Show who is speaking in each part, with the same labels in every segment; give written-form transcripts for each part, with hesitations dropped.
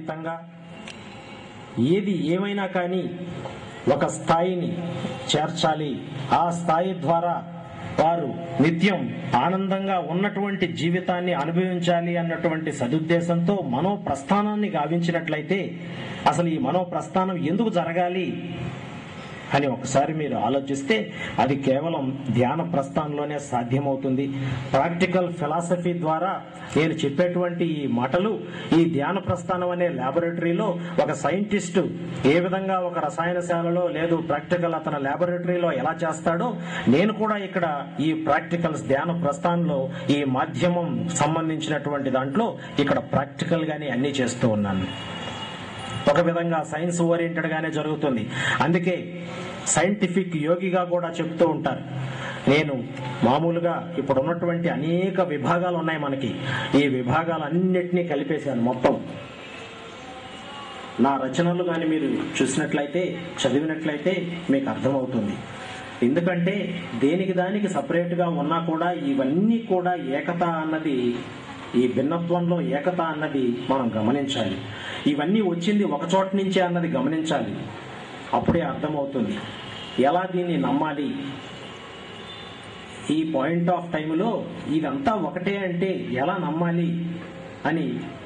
Speaker 1: అతీతంగా ఏది ఏమైనా కానీ ఒక స్థాయిని చేర్చాలి, ఆ స్థాయి ద్వారా వారు నిత్యం ఆనందంగా ఉన్నటువంటి జీవితాన్ని అనుభవించాలి అన్నటువంటి సదుద్దేశంతో మనోప్రస్థానాన్ని గావించినట్లయితే అసలు ఈ మనోప్రస్థానం ఎందుకు జరగాలి అని ఒకసారి మీరు ఆలోచిస్తే అది కేవలం ధ్యాన ప్రస్థానంలోనే సాధ్యమవుతుంది. ప్రాక్టికల్ ఫిలాసఫీ ద్వారా నేను చెప్పేటువంటి ఈ మాటలు ఈ ధ్యాన ప్రస్థానం అనే ల్యాబొరేటరీలో ఒక సైంటిస్టు ఏ విధంగా ఒక రసాయనశాలలో లేదు ప్రాక్టికల్ అతని ల్యాబొరేటరీలో ఎలా చేస్తాడో నేను కూడా ఇక్కడ ఈ ప్రాక్టికల్స్ ధ్యాన ప్రస్థానంలో ఈ మాధ్యమం సంబంధించినటువంటి దాంట్లో ఇక్కడ ప్రాక్టికల్ గానే అన్ని చేస్తూ ఉన్నాను. ఒక విధంగా సైన్స్ ఓరియంటెడ్ గానే జరుగుతుంది. అందుకే సైంటిఫిక్ యోగిగా కూడా చెప్తూ ఉంటారు. నేను మామూలుగా ఇప్పుడు ఉన్నటువంటి అనేక విభాగాలు ఉన్నాయి మనకి, ఈ విభాగాలన్నిటినీ కలిపేశాను మొత్తం. నా రచనలు కానీ మీరు చూసినట్లయితే చదివినట్లయితే మీకు అర్థమవుతుంది. ఎందుకంటే దేనికి దానికి సపరేట్గా ఉన్నా కూడా ఇవన్నీ కూడా ఏకత అన్నది, ఈ భిన్నత్వంలో ఏకత అన్నది మనం గమనించాలి. ఇవన్నీ వచ్చింది ఒక చోట నుంచే అన్నది గమనించాలి. అప్పుడే అర్థమవుతుంది ఎలా దీన్ని నమ్మాలి. ఈ పాయింట్ ఆఫ్ టైంలో ఇదంతా ఒకటే అంటే ఎలా నమ్మాలి అని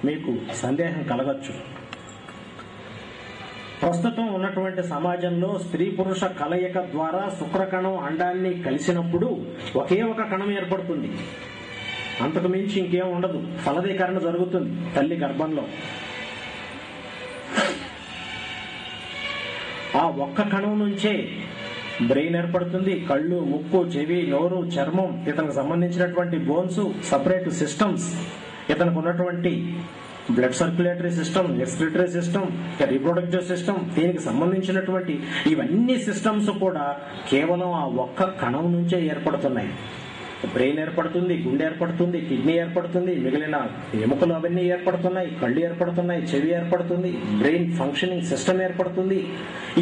Speaker 1: మీకు సందేహం కలగచ్చు. ప్రస్తుతం ఉన్నటువంటి సమాజంలో స్త్రీ పురుష కలయిక ద్వారా శుక్రకణం అండాన్ని కలిసినప్పుడు ఒకే ఒక కణం ఏర్పడుతుంది. అంతకు మించి ఇంకేం ఉండదు. ఫలదీకరణ జరుగుతుంది తల్లి గర్భంలో. ఆ ఒక్క కణం నుంచే బ్రెయిన్ ఏర్పడుతుంది. కళ్ళు, ముక్కు, చెవి, నోరు, చర్మం, ఇతనికి సంబంధించినటువంటి బోన్స్, సపరేట్ సిస్టమ్స్, ఇతనికి ఉన్నటువంటి blood circulatory system, excretory system, reproductive system, దీనికి సంబంధించినటువంటి ఇవన్నీ సిస్టమ్స్ కూడా కేవలం ఆ ఒక్క కణం నుంచే ఏర్పడుతున్నాయి. బ్రెయిన్ ఏర్పడుతుంది, గుండె ఏర్పడుతుంది, కిడ్నీ ఏర్పడుతుంది, మిగిలిన ఎముకలు అవన్నీ ఏర్పడుతున్నాయి, కళ్ళు ఏర్పడుతున్నాయి, చెవి ఏర్పడుతుంది, బ్రెయిన్ ఫంక్షనింగ్ సిస్టమ్ ఏర్పడుతుంది.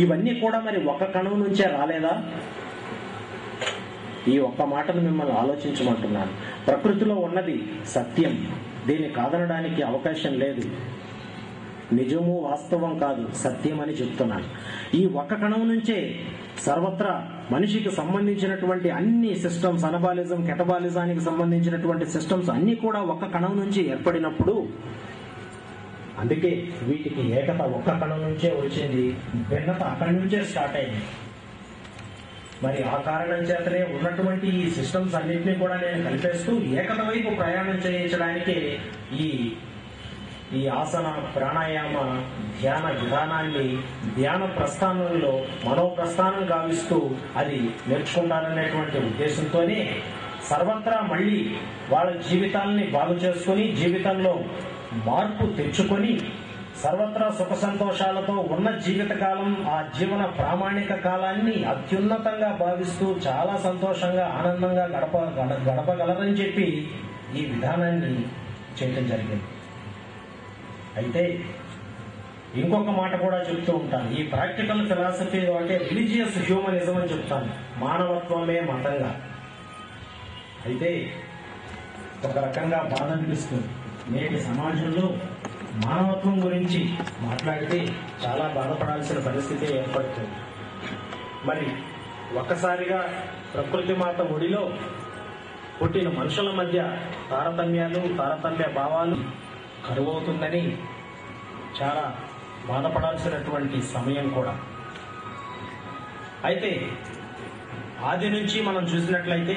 Speaker 1: ఇవన్నీ కూడా మరి ఒక కణం నుంచే రాలేదా? ఈ ఒక్క మాటను మిమ్మల్ని ఆలోచించమంటున్నాను. ప్రకృతిలో ఉన్నది సత్యం, దీన్ని కాదనడానికి అవకాశం లేదు. నిజము వాస్తవం కాదు, సత్యం అని చెప్తున్నాను. ఈ ఒక్క కణం నుంచే సర్వత్రా మనిషికి సంబంధించినటువంటి అన్ని సిస్టమ్స్, అనబాలిజం, కెటబాలిజానికి సంబంధించినటువంటి సిస్టమ్స్ అన్ని కూడా ఒక్క కణం నుంచి ఏర్పడినప్పుడు, అందుకే వీటికి ఏకత ఒక్క కణం నుంచే వచ్చింది, భిన్నత అక్కడి నుంచే స్టార్ట్ అయింది. మరి ఆ కారణం చేతనే ఉన్నటువంటి ఈ సిస్టమ్స్ అన్నింటినీ కూడా నేను కలిపేస్తూ ఏకత వైపు ప్రయాణం చేయించడానికి ఈ ఆసన, ప్రాణాయామ, ధ్యాన విధానాన్ని ధ్యాన ప్రస్థానంలో మనోప్రస్థానం గావిస్తూ అది నేర్చుకుంటారనేటువంటి ఉద్దేశంతోనే సర్వత్రా మళ్ళీ వాళ్ళ జీవితాలని బాగు చేసుకుని, జీవితంలో మార్పు తెచ్చుకొని, సర్వత్రా సుఖ సంతోషాలతో ఉన్న జీవితకాలం, ఆ జీవన ప్రామాణిక కాలాన్ని అత్యున్నతంగా భావిస్తూ చాలా సంతోషంగా ఆనందంగా గడపగలరని చెప్పి ఈ విధానాన్ని చేయటం జరిగింది. అయితే ఇంకొక మాట కూడా చెప్తూ ఉంటాను. ఈ ప్రాక్టికల్ ఫిలాసఫీ అంటే రిలీజియస్ హ్యూమనిజం అని చెప్తాను, మానవత్వమే మతంగా. అయితే ఒక రకంగా బాధ అనిపిస్తుంది. నేటి సమాజంలో మానవత్వం గురించి మాట్లాడితే చాలా బాధపడాల్సిన పరిస్థితి ఏర్పడుతుంది. మరి ఒక్కసారిగా ప్రకృతి మాత ఒడిలో పుట్టిన మనుషుల మధ్య తారతమ్యాలు, తారతమ్య భావాలు కరువవుతుందని చాలా బాధపడాల్సినటువంటి సమయం కూడా. అయితే ఆది నుంచి మనం చూసినట్లయితే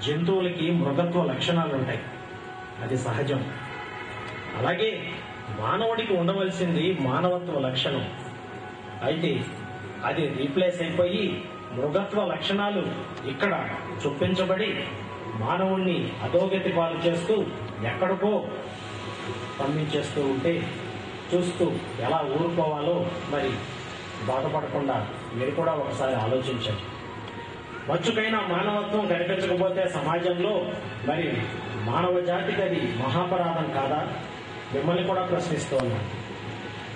Speaker 1: జంతువులకి మృగత్వ లక్షణాలు ఉంటాయి, అది సహజం. అలాగే మానవుడికి ఉండవలసింది మానవత్వ లక్షణం. అయితే అది రీప్లేస్ అయిపోయి మృగత్వ లక్షణాలు ఇక్కడ చొప్పించబడి మానవుణ్ణి అధోగతి పాలు చేస్తూ ఎక్కడికో పంపించేస్తూ ఉంటే చూస్తూ ఎలా ఊరుకోవాలో మరి బాధపడకుండా మీరు కూడా ఒకసారి ఆలోచించండి. మచ్చుకైనా మానవత్వం కనిపించకపోతే సమాజంలో మరి మానవ జాతికి అది మహాపరాధం కాదా? మిమ్మల్ని కూడా ప్రశ్నిస్తూ ఉన్నాను.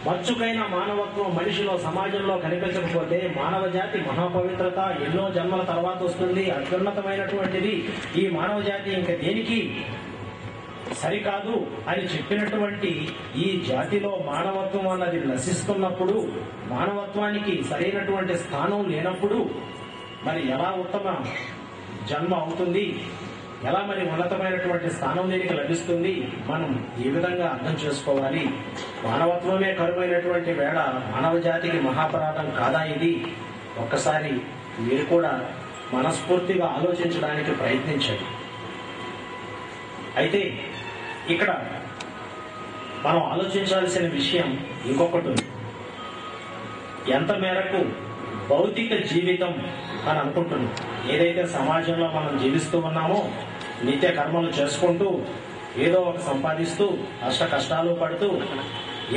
Speaker 1: మచ్చుకైన మానవత్వం మనిషిలో, సమాజంలో కనిపించకపోతే మానవ జాతి మహాపవిత్రత ఎన్నో జన్మల తర్వాత వస్తుంది, అత్యున్నతమైనటువంటిది. ఈ మానవ జాతి ఇంకా దేనికి సరికాదు అని చెప్పినటువంటి ఈ జాతిలో మానవత్వం అన్నది నశిస్తున్నప్పుడు, మానవత్వానికి సరైనటువంటి స్థానం లేనప్పుడు మరి ఎలా ఉత్తమ జన్మ అవుతుంది, ఎలా మరి ఉన్నతమైనటువంటి స్థానం దీనికి లభిస్తుంది? మనం ఏ విధంగా అర్థం చేసుకోవాలి? మానవత్వమే కరువైనటువంటి వేళ మానవ జాతికి మహాపరాధం కాదా ఇది? ఒక్కసారి మీరు కూడా మనస్ఫూర్తిగా ఆలోచించడానికి ప్రయత్నించండి. అయితే ఇక్కడ మనం ఆలోచించాల్సిన విషయం ఇంకొకటి ఉంది. ఎంత మేరకు భౌతిక జీవితం అని అనుకుంటున్నాం, ఏదైతే సమాజంలో మనం జీవిస్తూ ఉన్నామో, నిత్య కర్మలు చేసుకుంటూ ఏదో ఒక సంపాదిస్తూ అష్ట కష్టాలు పడుతూ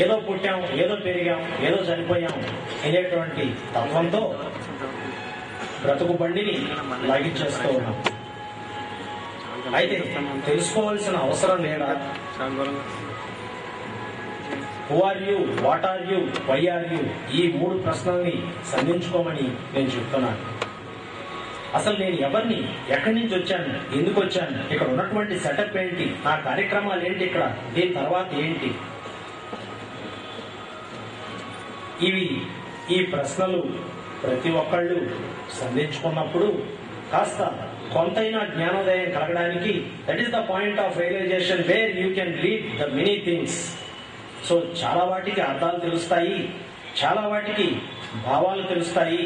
Speaker 1: ఏదో పుట్టాం, ఏదో పెరిగాం, ఏదో చనిపోయాం అనేటువంటి తత్వంతో బ్రతుకు బండిని లాగించేస్తూ ఉన్నాం. అయితే తెలుసుకోవాల్సిన అవసరం లేదా? Who are you, what are you, why are you, ఈ 3 ప్రశ్నల్ని సంధించుకోమని నేను చెప్తున్నాను. అసలు నేను ఎవరిని, ఎక్కడి నుంచి వచ్చాను, ఎందుకు వచ్చాను, ఇక్కడ ఉన్నటువంటి సెటప్ ఏంటి, నా కార్యక్రమాలు ఏంటి, ఇక్కడ దీని తర్వాత ఏంటి? ఈ ప్రశ్నలు ప్రతి ఒక్కళ్ళు సంధించుకున్నప్పుడు కాస్త కొంతైనా జ్ఞానోదయం కలగడానికి, that is the point of realisation where you can lead the many things. So చాలా వాటికి అర్థాలు తెలుస్తాయి, చాలా వాటికి భావాలు తెలుస్తాయి.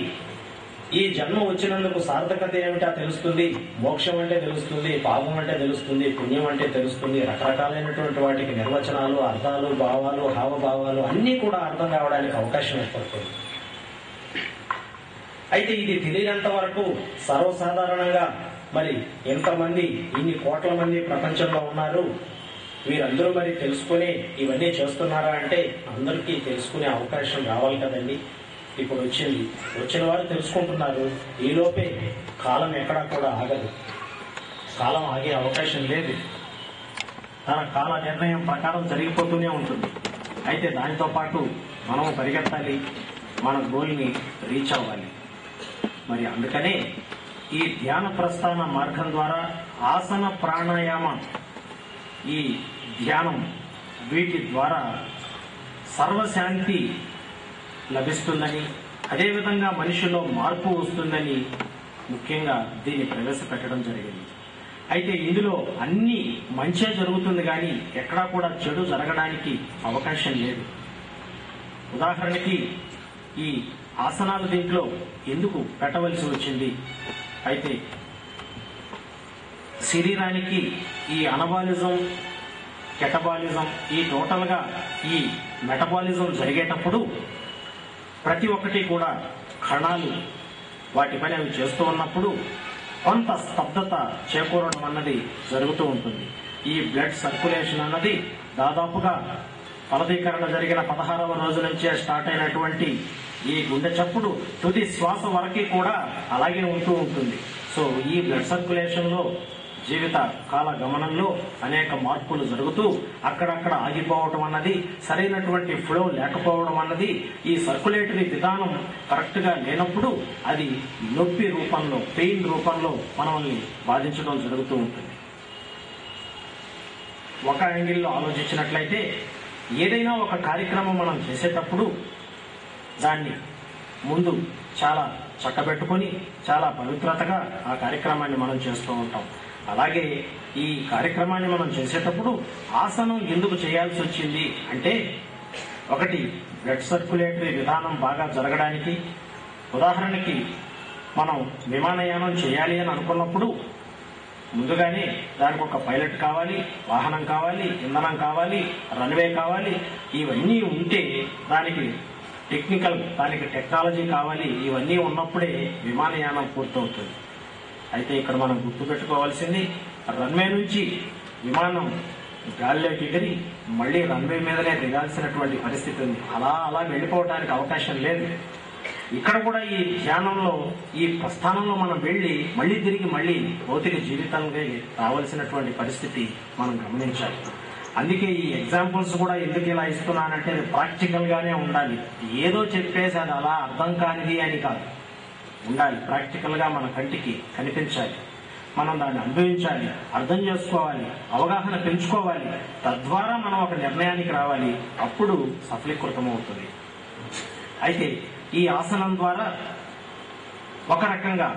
Speaker 1: ఈ జన్మ వచ్చినందుకు సార్థకత ఏమిటా తెలుస్తుంది, మోక్షం అంటే తెలుస్తుంది, పాపం అంటే తెలుస్తుంది, పుణ్యం అంటే తెలుస్తుంది. రకరకాలైనటువంటి వాటికి నిర్వచనాలు, అర్థాలు, భావాలు, హావభావాలు అన్నీ కూడా అర్థం కావడానికి అవకాశం ఏర్పడుతుంది. అయితే ఇది తెలియనంత వరకు సర్వసాధారణంగా మరి ఎంతమంది, ఇన్ని కోట్ల మంది ప్రపంచంలో ఉన్నారు, వీరందరూ మరి తెలుసుకుని ఇవన్నీ చేస్తున్నారా అంటే అందరికీ తెలుసుకునే అవకాశం రావాలి కదండి. ఇప్పుడు వచ్చిన వారు తెలుసుకుంటున్నారు. ఈలోపే కాలం ఎక్కడా కూడా ఆగదు, కాలం ఆగే అవకాశం లేదు. తన కాల నిర్ణయం ప్రకారం జరిగిపోతూనే ఉంటుంది. అయితే దానితో పాటు మనం పరిగెత్తాలి, మన గోల్ని రీచ్ అవ్వాలి. మరి అందుకనే ఈ ధ్యాన ప్రస్థాన మార్గం ద్వారా ఆసన, ప్రాణాయామ, ఈ ధ్యానం, వీటి ద్వారా సర్వశాంతి లభిస్తుందని, అదేవిధంగా మనిషిలో మార్పు వస్తుందని ముఖ్యంగా దీన్ని ప్రవేశపెట్టడం జరిగింది. అయితే ఇందులో అన్ని మంచే జరుగుతుంది కానీ ఎక్కడా కూడా చెడు జరగడానికి అవకాశం లేదు. ఉదాహరణకి ఈ ఆసనాలు దీంట్లో ఎందుకు పెట్టవలసి వచ్చింది? అయితే శరీరానికి ఈ అనబాలిజం, కెటబాలిజం, ఈ టోటల్గా ఈ మెటబాలిజం జరిగేటప్పుడు ప్రతి ఒక్కటి కూడా కణాలు వాటి పని అవి చేస్తూ ఉన్నప్పుడు కొంత స్తబ్దత చేకూరడం అన్నది జరుగుతూ ఉంటుంది. ఈ బ్లడ్ సర్క్యులేషన్ అన్నది దాదాపుగా ఫలదీకరణ జరిగిన 16వ రోజు నుంచే స్టార్ట్ అయినటువంటి ఈ గుండె చప్పుడు తుది శ్వాస వరకు కూడా అలాగే ఉంటూ ఉంటుంది. సో ఈ బ్లడ్ సర్క్యులేషన్ లో, జీవిత కాల గమనంలో అనేక మార్పులు జరుగుతూ అక్కడక్కడ ఆగిపోవడం అన్నది, సరైనటువంటి ఫ్లో లేకపోవడం అన్నది, ఈ సర్క్యులేటరీ విధానం కరెక్ట్ గా లేనప్పుడు అది నొప్పి రూపంలో, పెయిన్ రూపంలో మనల్ని బాధించడం జరుగుతూ ఉంటుంది. ఒక యాంగిల్లో ఆలోచించినట్లయితే ఏదైనా ఒక కార్యక్రమం మనం చేసేటప్పుడు దాన్ని ముందు చాలా చక్కబెట్టుకొని చాలా పవిత్రతగా ఆ కార్యక్రమాన్ని మనం చేస్తూ ఉంటాం. అలాగే ఈ కార్యక్రమాన్ని మనం చేసేటప్పుడు ఆసనం ఎందుకు చేయాల్సి వచ్చింది అంటే, ఒకటి బ్లడ్ సర్క్యులేటరీ విధానం బాగా జరగడానికి. ఉదాహరణకి మనం విమానయానం చేయాలి అని అనుకున్నప్పుడు ముందుగానే దానికి ఒక పైలట్ కావాలి, వాహనం కావాలి, ఇంధనం కావాలి, రన్వే కావాలి. ఇవన్నీ ఉంటే దానికి టెక్నాలజీ కావాలి. ఇవన్నీ ఉన్నప్పుడే విమానయానం పూర్తవుతుంది. అయితే ఇక్కడ మనం గుర్తుపెట్టుకోవాల్సింది, రన్వే నుంచి విమానం గాల్లోకి ఎగిరి మళ్లీ రన్వే మీదనే దిగాల్సినటువంటి పరిస్థితి ఉంది. అలా వెళ్ళిపోవడానికి అవకాశం లేదు. ఇక్కడ కూడా ఈ ధ్యానంలో, ఈ ప్రస్థానంలో మనం మళ్లీ తిరిగి భౌతిక జీవితంగా రావాల్సినటువంటి పరిస్థితి మనం గమనించాలి. అందుకే ఈ ఎగ్జాంపుల్స్ కూడా ఎందుకు ఇలా ఇస్తున్నానంటే ప్రాక్టికల్ గానే ఉండాలి. ఏదో చెప్పేసి అది అలా అర్థం కానిది అని కాదు, ఉండాలి. ప్రాక్టికల్ గా మన కంటికి కనిపించాలి. మనం దాన్ని అనుభవించాలి, అర్థం చేసుకోవాలి, అవగాహన పెంచుకోవాలి. తద్వారా మనం ఒక నిర్ణయానికి రావాలి. అప్పుడు సఫలీకృతం అవుతుంది. అయితే ఈ ఆసనం ద్వారా ఒక రకంగా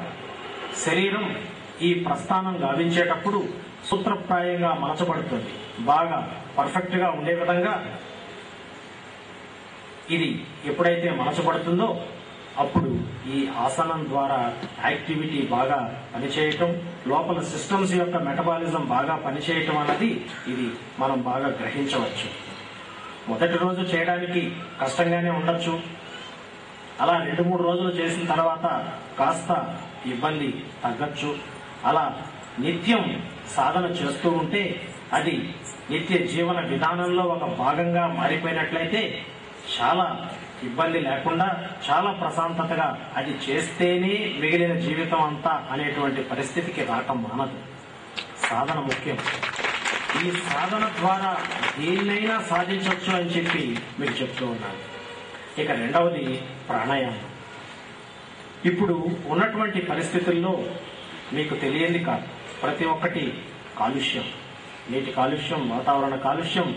Speaker 1: శరీరం ఈ ప్రస్థానం గావించేటప్పుడు సూత్రప్రాయంగా మలచబడుతుంది. బాగా పర్ఫెక్ట్ గా ఉండే విధంగా ఇది ఎప్పుడైతే మలచబడుతుందో అప్పుడు ఈ ఆసనం ద్వారా యాక్టివిటీ బాగా పనిచేయటం, లోపల సిస్టమ్స్ యొక్క మెటబాలిజం బాగా పనిచేయటం అన్నది ఇది మనం బాగా గ్రహించవచ్చు. మొదటి రోజు చేయడానికి కష్టంగానే ఉండొచ్చు. అలా 2-3 రోజులు చేసిన తర్వాత కాస్త ఇబ్బంది తగ్గచ్చు. అలా నిత్యం సాధన చేస్తూ ఉంటే అది నిత్య జీవన విధానంలో ఒక భాగంగా మారిపోయినట్లయితే చాలా ఇబ్బంది లేకుండా చాలా ప్రశాంతతగా అది చేస్తేనే మిగిలిన జీవితం అంతా అనేటువంటి పరిస్థితికి రాక మానదు. సాధన ముఖ్యం. ఈ సాధన ద్వారా దేన్నైనా సాధించవచ్చు అని చెప్పి మీకు చెప్తూ ఉన్నాను. ఇక రెండవది ప్రాణాయామం. ఇప్పుడు ఉన్నటువంటి పరిస్థితుల్లో మీకు తెలియంది కాదు, ప్రతి ఒక్కటి కాలుష్యం, నీటి కాలుష్యం, వాతావరణ కాలుష్యం,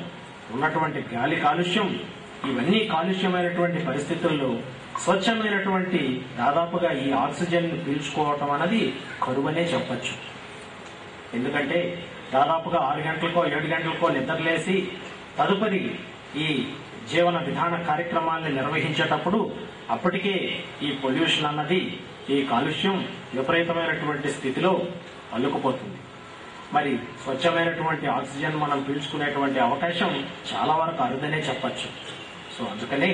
Speaker 1: ఉన్నటువంటి గాలి కాలుష్యం, ఇవన్నీ కాలుష్యమైనటువంటి పరిస్థితుల్లో స్వచ్ఛమైనటువంటి దాదాపుగా ఈ ఆక్సిజన్ పీల్చుకోవటం అనేది కరువనే చెప్పచ్చు. ఎందుకంటే దాదాపుగా 6 గంటలకో 7 గంటలకో నిద్రలేసి తదుపరి ఈ జీవన విధాన కార్యక్రమాలను నిర్వహించేటప్పుడు అప్పటికే ఈ పొల్యూషన్ అన్నది, ఈ కాలుష్యం విపరీతమైనటువంటి స్థితిలో అల్లుకుపోతుంది. మరి స్వచ్ఛమైనటువంటి ఆక్సిజన్ మనం పీల్చుకునేటువంటి అవకాశం చాలా వరకు అరుదనే చెప్పచ్చు. సో అందుకనే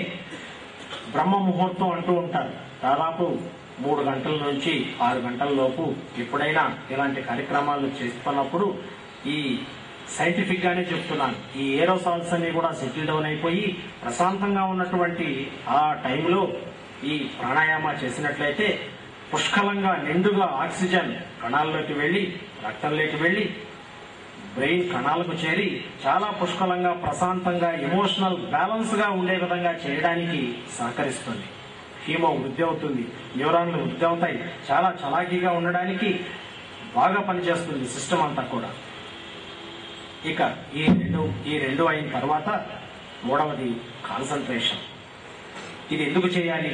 Speaker 1: బ్రహ్మ ముహూర్తం అంటూ ఉంటారు. దాదాపు 3 గంటల నుంచి 6 గంటల లోపు ఎప్పుడైనా ఇలాంటి కార్యక్రమాలు చేస్తున్నప్పుడు ఈ సైంటిఫిక్ గానే చెప్తున్నాను, ఈ ఏరోసాల్స్ అన్ని కూడా సెటిల్ డౌన్ అయిపోయి ప్రశాంతంగా ఉన్నటువంటి ఆ టైంలో ఈ ప్రాణాయామ చేసినట్లయితే పుష్కలంగా నిండుగా ఆక్సిజన్ కణాల్లోకి వెళ్లి రక్తంలోకి వెళ్లి బ్రెయిన్ కణాలకు చేరి చాలా పుష్కలంగా ప్రశాంతంగా ఎమోషనల్ బ్యాలెన్స్ గా ఉండే విధంగా చేయడానికి సహకరిస్తుంది. హీమో వృద్ధి అవుతుంది, న్యూరాన్లు వృద్ధి అవుతాయి, చాలా చలాకీగా ఉండడానికి బాగా పనిచేస్తుంది సిస్టమ్ అంతా కూడా. ఇక ఈ రెండు అయిన తర్వాత మూడవది కాన్సన్ట్రేషన్. ఇది ఎందుకు చేయాలి?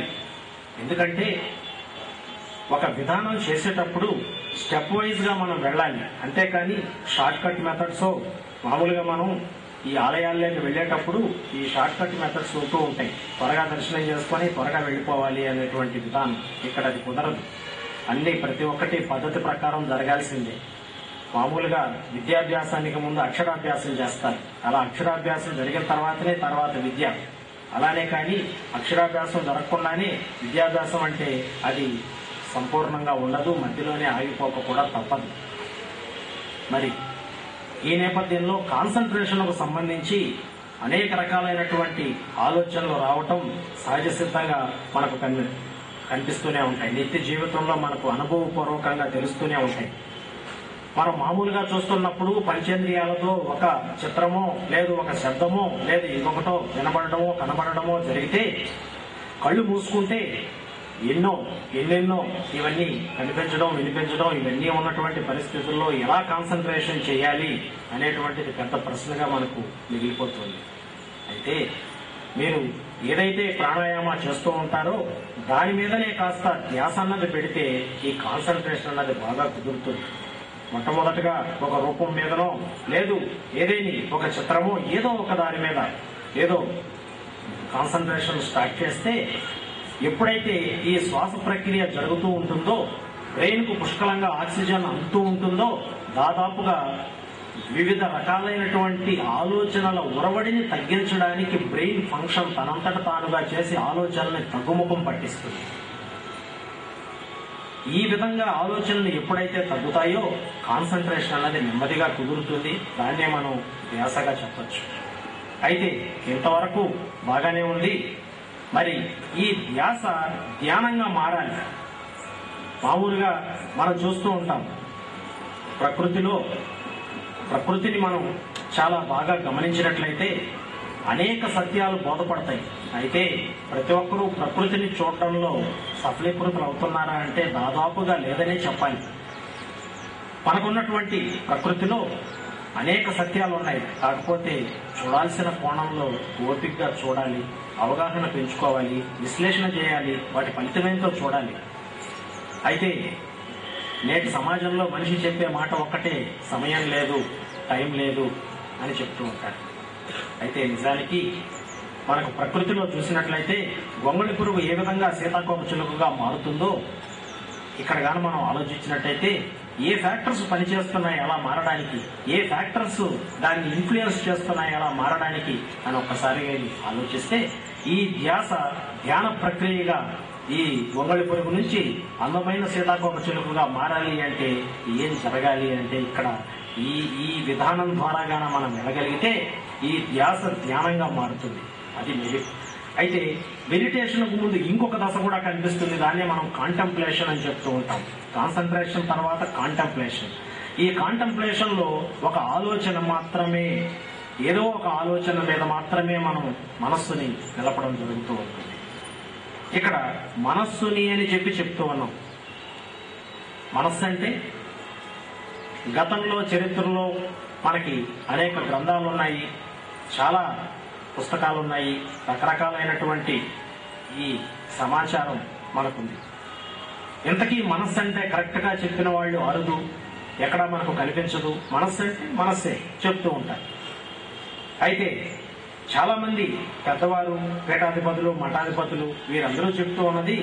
Speaker 1: ఎందుకంటే ఒక విధానం చేసేటప్పుడు స్టెప్ వైజ్ గా మనం వెళ్ళాలి. అంతేకాని షార్ట్ కట్ మెథడ్స్, మామూలుగా మనం ఈ ఆలయాల్లోకి వెళ్ళేటప్పుడు ఈ షార్ట్ కట్ మెథడ్స్ ఉంటూ ఉంటాయి. త్వరగా దర్శనం చేసుకొని త్వరగా వెళ్ళిపోవాలి అనేటువంటి విధానం ఇక్కడ అది కుదరదు. అన్ని ప్రతి ఒక్కటి పద్ధతి ప్రకారం జరగాల్సిందే. మామూలుగా విద్యాభ్యాసానికి ముందు అక్షరాభ్యాసం చేస్తారు. అలా అక్షరాభ్యాసం జరిగిన తర్వాత విద్య. అలానే కానీ అక్షరాభ్యాసం జరగకుండానే విద్యాభ్యాసం అంటే అది సంపూర్ణంగా ఉండదు, మధ్యలోనే ఆగిపోక కూడా తప్పదు. మరి ఈ నేపథ్యంలో కాన్సన్ట్రేషన్కు సంబంధించి అనేక రకాలైనటువంటి ఆలోచనలు రావటం సహజ సిద్ధంగా మనకు కనిపిస్తూనే ఉంటాయి. నిత్య జీవితంలో మనకు అనుభవపూర్వకంగా తెలుస్తూనే ఉంటాయి. మనం మామూలుగా చూస్తున్నప్పుడు పంచేంద్రియాలతో ఒక చిత్రమో లేదు ఒక శబ్దమో లేదు ఇంకొకటో వినబడటమో కనబడటమో జరిగితే కళ్ళు మూసుకుంటే ఎన్నెన్నో ఇవన్నీ కనిపించడం వినిపించడం ఇవన్నీ ఉన్నటువంటి పరిస్థితుల్లో ఎలా కాన్సన్ట్రేషన్ చేయాలి అనేటువంటిది పెద్ద ప్రశ్నగా మనకు మిగిలిపోతుంది. అయితే మీరు ఏదైతే ప్రాణాయామ చేస్తూ ఉంటారో దాని మీదనే కాస్త ధ్యాస అన్నది పెడితే ఈ కాన్సన్ట్రేషన్ అన్నది బాగా కుదురుతుంది. మొట్టమొదటిగా ఒక రూపం మీదనో లేదు ఏదేని ఒక చిత్రమో ఏదో ఒక దాని మీద ఏదో కాన్సన్ట్రేషన్ స్టార్ట్ చేస్తే ఎప్పుడైతే ఈ శ్వాస ప్రక్రియ జరుగుతూ ఉంటుందో బ్రెయిన్ కు పుష్కలంగా ఆక్సిజన్ అందుతూ ఉంటుందో దాదాపుగా వివిధ రకాలైనటువంటి ఆలోచనల ఉరవడిని తగ్గించడానికి బ్రెయిన్ ఫంక్షన్ తనంతట తానుగా చేసి ఆలోచనల్ని తగ్గుముఖం పట్టిస్తుంది. ఈ విధంగా ఆలోచనలు ఎప్పుడైతే తగ్గుతాయో కాన్సన్ట్రేషన్ అనేది నెమ్మదిగా కుదురుతుంది. దాన్నే మనం ధ్యాసగా చెప్పచ్చు. అయితే ఇంతవరకు బాగానే ఉంది. మరి ఈ ధ్యాస ధ్యానంగా మారాలి. మామూలుగా మనం చూస్తూ ఉంటాం ప్రకృతిని మనం చాలా బాగా గమనించినట్లయితే అనేక సత్యాలు బోధపడతాయి. అయితే ప్రతి ఒక్కరూ ప్రకృతిని చూడటంలో సఫలీకృతులు అవుతున్నారా అంటే దాదాపుగా లేదనే చెప్పాలి. మనకున్నటువంటి ప్రకృతిలో అనేక సత్యాలు ఉన్నాయి. కాకపోతే చూడాల్సిన కోణంలో ఓపికగా చూడాలి, అవగాహన పెంచుకోవాలి, విశ్లేషణ చేయాలి, వాటి ఫలితమేంతో చూడాలి. అయితే నేటి సమాజంలో మనిషి చెప్పే మాట ఒక్కటే, సమయం లేదు, టైం లేదు అని చెప్తూ ఉంటారు. అయితే నిజానికి మనకు ప్రకృతిలో చూసినట్లయితే గొంగళి పురుగు ఏ విధంగా సీతాకోక చిలుకగా మారుతుందో ఇక్కడ గాని మనం ఆలోచించినట్టయితే ఏ ఫ్యాక్టర్స్ పనిచేస్తున్నాయి అలా మారడానికి, ఏ ఫ్యాక్టర్స్ దాన్ని ఇన్ఫ్లుయెన్స్ చేస్తున్నాయి అలా మారడానికి అని ఒక్కసారి ఆలోచిస్తే ఈ ధ్యాన ప్రక్రియగా ఈ గొంగళి పురుగు నుంచి అందమైన సీతాకోక చిలుకగా మారాలి అంటే ఏం జరగాలి అంటే ఇక్కడ ఈ విధానం ద్వారాగాన మనం వెళ్ళగలిగితే ఈ ధ్యానంగా మారుతుంది. అది మెడిట్. అయితే మెడిటేషన్ కు ముందు ఇంకొక దశ కూడా కనిపిస్తుంది. దాన్నే మనం కాంటెంప్లేషన్ అని చెప్తూ ఉంటాం. కాన్సన్ట్రేషన్ తర్వాత కాంటెంప్లేషన్. ఈ కాంటెంప్లేషన్ లో ఒక ఆలోచన మాత్రమే, ఏదో ఒక ఆలోచన మీద మాత్రమే మనం మనస్సుని నిలపడం జరుగుతూ ఉంటుంది. ఇక్కడ మనస్సుని అని చెప్తూ ఉన్నాం. మనస్సు అంటే గతంలో చరిత్రలో మనకి అనేక గ్రంథాలు ఉన్నాయి, చాలా పుస్తకాలు ఉన్నాయి, రకరకాలైనటువంటి ఈ సమాచారం మనకుంది. ఇంతకీ మనస్సు అంటే కరెక్ట్ గా చెప్పిన వాళ్ళు అరుదు, ఎక్కడ మనకు కనిపించదు. మనస్సు అంటే మనస్సే చెప్తూ ఉంటారు. అయితే చాలా మంది పెద్దవారు, పీఠాధిపతులు, మఠాధిపతులు వీరందరూ చెప్తూ ఉన్నది